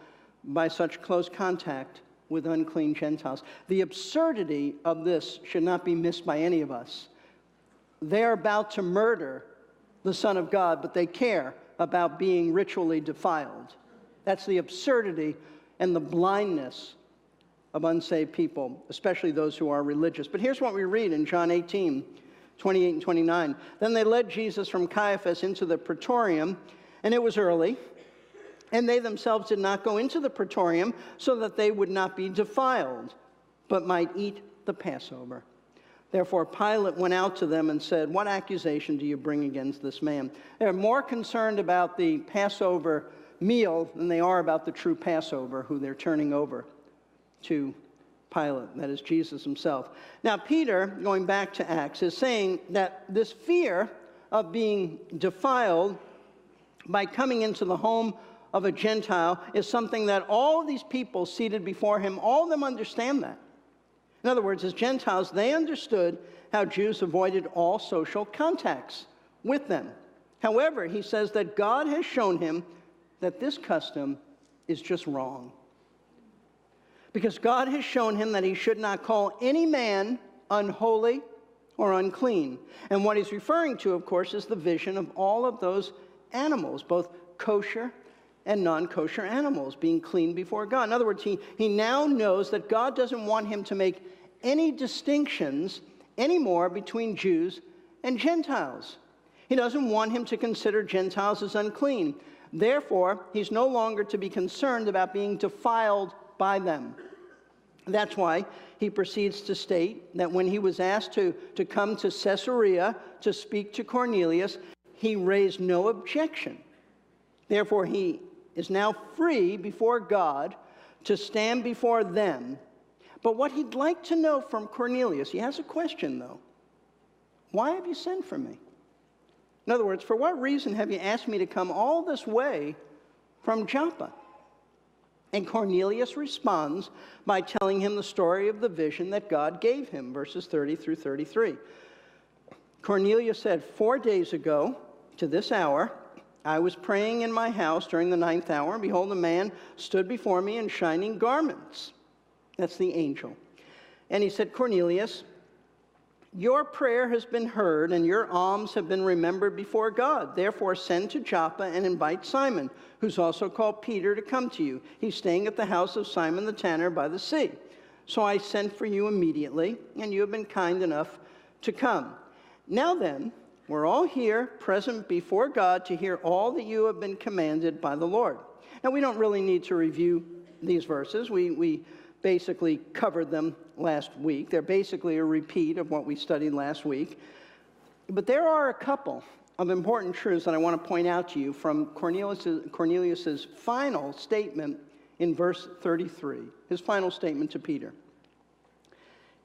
by such close contact with unclean Gentiles. The absurdity of this should not be missed by any of us. They're about to murder the Son of God, but they care about being ritually defiled. That's the absurdity and the blindness of unsaved people, especially those who are religious. But here's what we read in John 18, 28 and 29. Then they led Jesus from Caiaphas into the praetorium, and it was early, and they themselves did not go into the praetorium so that they would not be defiled, but might eat the Passover. Therefore Pilate went out to them and said, "What accusation do you bring against this man?" They're more concerned about the Passover meal than they are about the true Passover, who they're turning over to Pilate, that is Jesus himself. Now Peter, going back to Acts, is saying that this fear of being defiled by coming into the home of a Gentile is something that all of these people seated before him, all of them understand that. In other words, as Gentiles, they understood how Jews avoided all social contacts with them. However, he says that God has shown him that this custom is just wrong. Because God has shown him that he should not call any man unholy or unclean. And what he's referring to, of course, is the vision of all of those animals, both kosher and non-kosher animals, being clean before God. In other words, he now knows that God doesn't want him to make any distinctions anymore between Jews and Gentiles. He doesn't want him to consider Gentiles as unclean. Therefore, he's no longer to be concerned about being defiled by them. That's why he proceeds to state that when he was asked to come to Caesarea to speak to Cornelius, he raised no objection. Therefore, he is now free before God to stand before them. But what he'd like to know from Cornelius, he has a question though. Why have you sent for me? In other words, for what reason have you asked me to come all this way from Joppa? And Cornelius responds by telling him the story of the vision that God gave him, verses 30 through 33. Cornelius said, 4 days ago to this hour, I was praying in my house during the 9th hour, and behold, a man stood before me in shining garments. That's the angel. And he said, Cornelius, your prayer has been heard, and your alms have been remembered before God. Therefore, send to Joppa and invite Simon, who's also called Peter, to come to you. He's staying at the house of Simon the tanner by the sea. So I sent for you immediately, and you have been kind enough to come. Now then, we're all here present before God to hear all that you have been commanded by the Lord. Now, we don't really need to review these verses. We basically covered them last week. They're basically a repeat of what we studied last week. But there are a couple of important truths that I want to point out to you from Cornelius's final statement in verse 33, his final statement to Peter.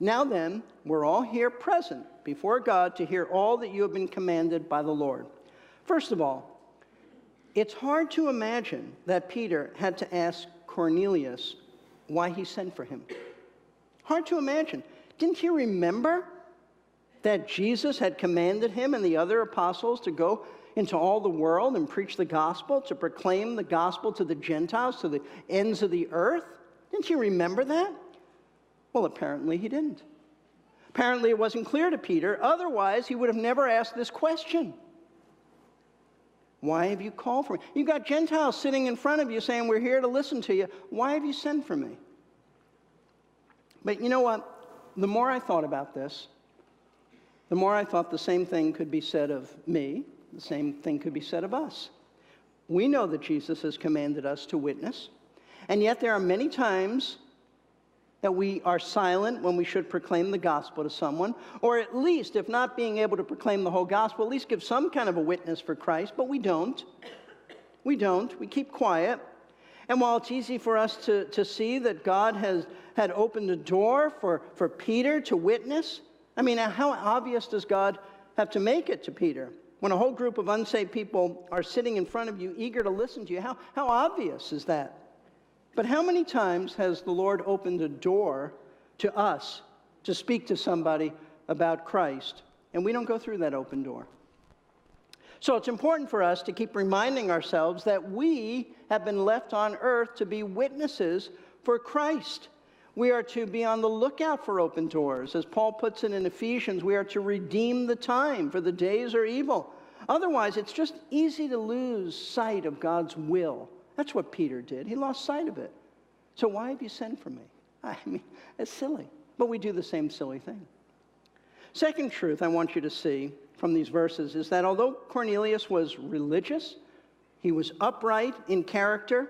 Now then, we're all here present before God to hear all that you have been commanded by the Lord. First of all, it's hard to imagine that Peter had to ask Cornelius why he sent for him. Hard to imagine. Didn't he remember that Jesus had commanded him and the other apostles to go into all the world and preach the gospel, to proclaim the gospel to the Gentiles, to the ends of the earth? Didn't he remember that? Well, apparently he didn't. Apparently it wasn't clear to Peter. Otherwise, he would have never asked this question. Why have you called for me? You've got Gentiles sitting in front of you saying, we're here to listen to you. Why have you sent for me? But you know what? The more I thought about this, the more I thought the same thing could be said of me. The same thing could be said of us. We know that Jesus has commanded us to witness. And yet there are many times that we are silent when we should proclaim the gospel to someone, or at least, if not being able to proclaim the whole gospel, at least give some kind of a witness for Christ, but we don't. We don't. We keep quiet. And while it's easy for us to see that God had opened a door for Peter to witness, I mean, how obvious does God have to make it to Peter? When a whole group of unsaved people are sitting in front of you, eager to listen to you, how obvious is that? But how many times has the Lord opened a door to us to speak to somebody about Christ, and we don't go through that open door? So it's important for us to keep reminding ourselves that we have been left on earth to be witnesses for Christ. We are to be on the lookout for open doors. As Paul puts it in Ephesians, we are to redeem the time, for the days are evil. Otherwise, it's just easy to lose sight of God's will. That's what Peter did. He lost sight of it. So why have you sent for me? I mean, it's silly. But we do the same silly thing. Second truth I want you to see from these verses is that although Cornelius was religious, he was upright in character,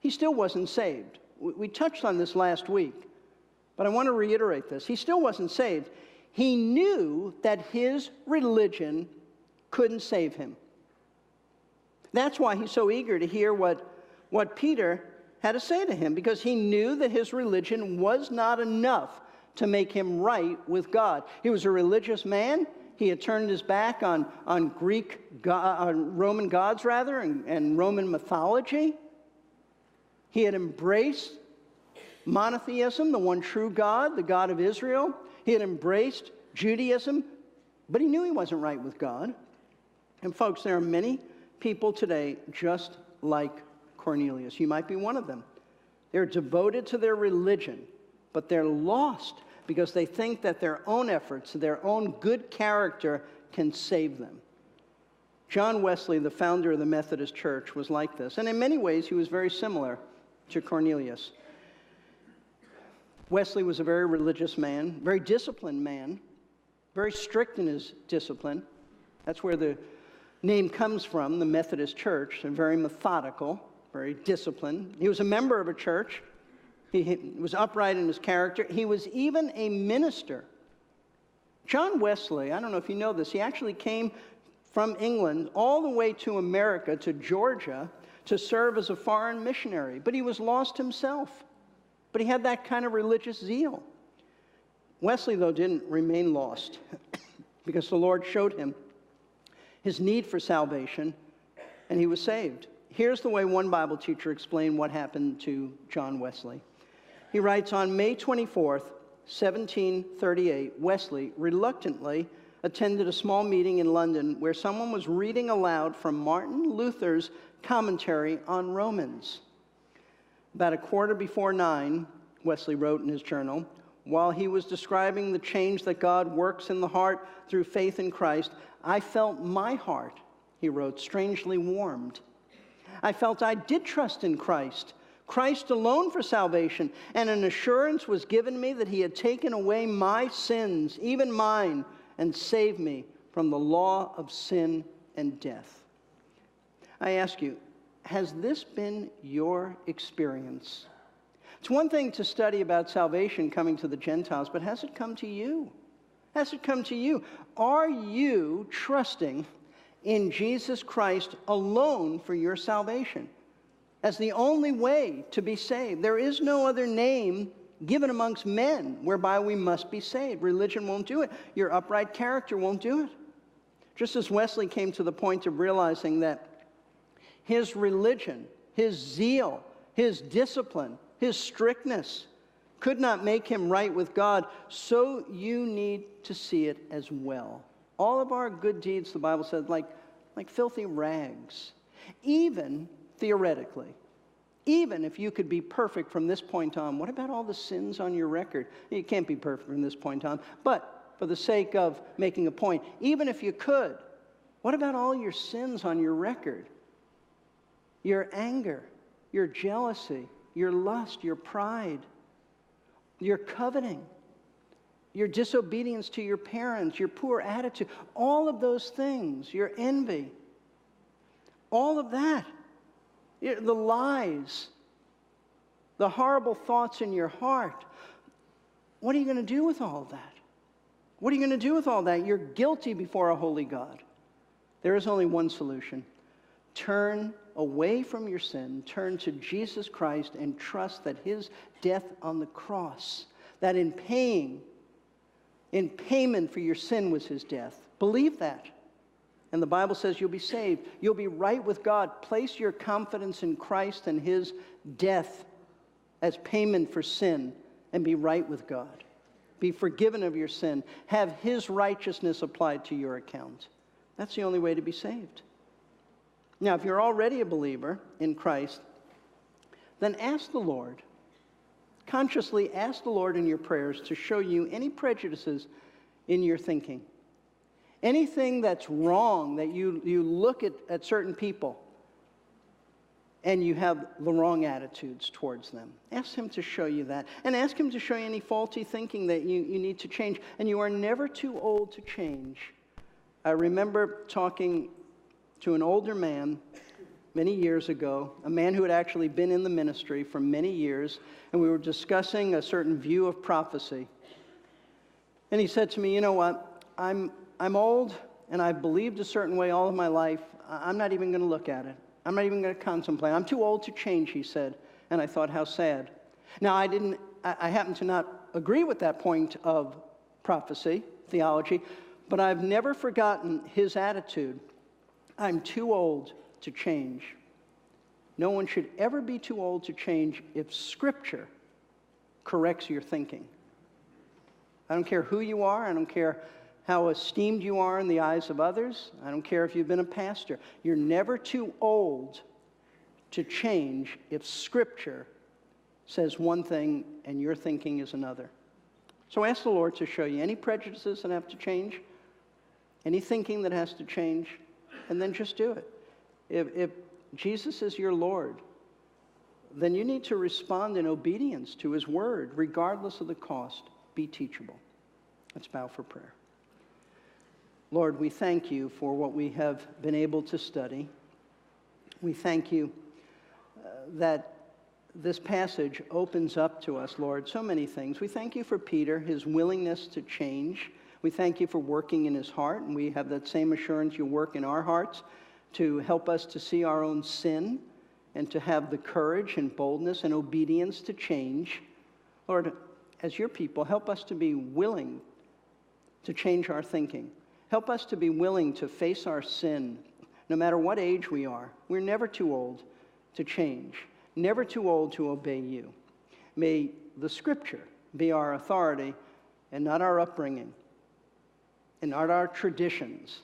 he still wasn't saved. We touched on this last week, but I want to reiterate this. He still wasn't saved. He knew that his religion couldn't save him. That's why he's so eager to hear what Peter had to say to him, because he knew that his religion was not enough to make him right with God. He was a religious man. He had turned his back on Roman gods, and Roman mythology. He had embraced monotheism, the one true God, the God of Israel. He had embraced Judaism, but he knew he wasn't right with God. And folks, there are many people today just like Cornelius. You might be one of them. They're devoted to their religion, but they're lost because they think that their own efforts, their own good character can save them. John Wesley, the founder of the Methodist Church, was like this. And in many ways, he was very similar to Cornelius. Wesley was a very religious man, very disciplined man, very strict in his discipline. That's where the name comes from, the Methodist Church, and very methodical, very disciplined. He was a member of a church. He was upright in his character. He was even a minister. John Wesley, I don't know if you know this, he actually came from England all the way to America, to Georgia, to serve as a foreign missionary. But he was lost himself. But he had that kind of religious zeal. Wesley, though, didn't remain lost because the Lord showed him his need for salvation, and he was saved. Here's the way one Bible teacher explained what happened to John Wesley. He writes, on May 24th, 1738, Wesley reluctantly attended a small meeting in London where someone was reading aloud from Martin Luther's commentary on Romans. About 9:15, Wesley wrote in his journal, while he was describing the change that God works in the heart through faith in Christ, I felt my heart, he wrote, strangely warmed. I felt I did trust in Christ, Christ alone for salvation, and an assurance was given me that he had taken away my sins, even mine, and saved me from the law of sin and death. I ask you, has this been your experience? It's one thing to study about salvation coming to the Gentiles, but has it come to you? Has it come to you? Are you trusting in Jesus Christ alone for your salvation as the only way to be saved? There is no other name given amongst men whereby we must be saved. Religion won't do it. Your upright character won't do it. Just as Wesley came to the point of realizing that his religion, his zeal, his discipline, his strictness could not make him right with God, so you need to see it as well. All of our good deeds, the Bible says, like filthy rags. Even theoretically, even if you could be perfect from this point on, what about all the sins on your record? You can't be perfect from this point on, but for the sake of making a point, even if you could, what about all your sins on your record? Your anger, your jealousy, your lust, your pride, your coveting, your disobedience to your parents, your poor attitude, all of those things, your envy, all of that, the lies, the horrible thoughts in your heart. What are you going to do with all of that? What are you going to do with all that? You're guilty before a holy God. There is only one solution. Turn away from your sin, turn to Jesus Christ, and trust that his death on the cross, that in payment for your sin was his death. Believe that. And the Bible says you'll be saved. You'll be right with God. Place your confidence in Christ and his death as payment for sin and be right with God. Be forgiven of your sin. Have his righteousness applied to your account. That's the only way to be saved. Now, if you're already a believer in Christ, then ask the Lord, consciously ask the Lord in your prayers to show you any prejudices in your thinking. Anything that's wrong, that you look at certain people and you have the wrong attitudes towards them. Ask him to show you that. And ask him to show you any faulty thinking that you need to change. And you are never too old to change. I remember talking to an older man many years ago, a man who had actually been in the ministry for many years, and we were discussing a certain view of prophecy. And he said to me, you know what, I'm old, and I've believed a certain way all of my life. I'm not even going to look at it. I'm not even going to contemplate. I'm too old to change, he said. And I thought, how sad. Now, I happen to not agree with that point of prophecy, theology, but I've never forgotten his attitude. I'm too old to change. No one should ever be too old to change if Scripture corrects your thinking. I don't care who you are. I don't care how esteemed you are in the eyes of others. I don't care if you've been a pastor. You're never too old to change if Scripture says one thing and your thinking is another. So ask the Lord to show you any prejudices that have to change, any thinking that has to change, and then just do it. If Jesus is your Lord, then you need to respond in obedience to his word, regardless of the cost. Be teachable. Let's bow for prayer. Lord, we thank you for what we have been able to study. We thank you that this passage opens up to us, Lord, so many things. We thank you for Peter, his willingness to change. We thank you for working in his heart, and we have that same assurance you'll work in our hearts to help us to see our own sin and to have the courage and boldness and obedience to change. Lord, as your people, help us to be willing to change our thinking. Help us to be willing to face our sin, no matter what age we are. We're never too old to change, never too old to obey you. May the Scripture be our authority and not our upbringing and not our traditions.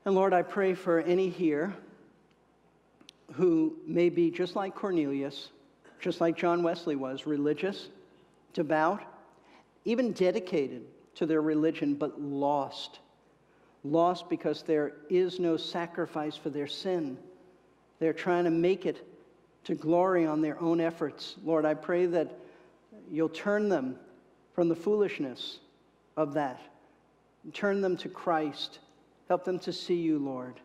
And Lord, I pray for any here who may be just like Cornelius, just like John Wesley was, religious, devout, even dedicated to their religion, but lost. Lost because there is no sacrifice for their sin. They're trying to make it to glory on their own efforts. Lord, I pray that you'll turn them from the foolishness of that. Turn them to Christ. Help them to see you, Lord,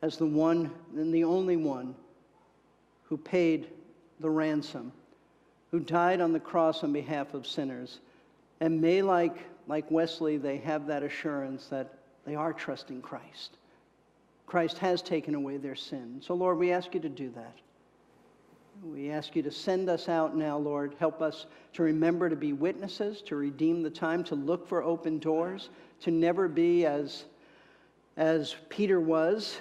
as the one and the only one who paid the ransom, who died on the cross on behalf of sinners. And may, like Wesley, they have that assurance that they are trusting Christ. Christ has taken away their sin. So, Lord, we ask you to do that. We ask you to send us out now, Lord. Help us to remember to be witnesses, to redeem the time, to look for open doors, to never be as Peter was,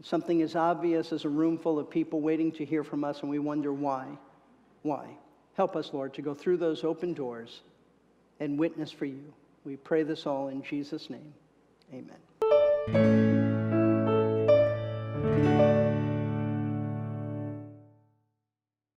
something as obvious as a room full of people waiting to hear from us, and we wonder why. Why? Help us, Lord, to go through those open doors and witness for you. We pray this all in Jesus' name. Amen.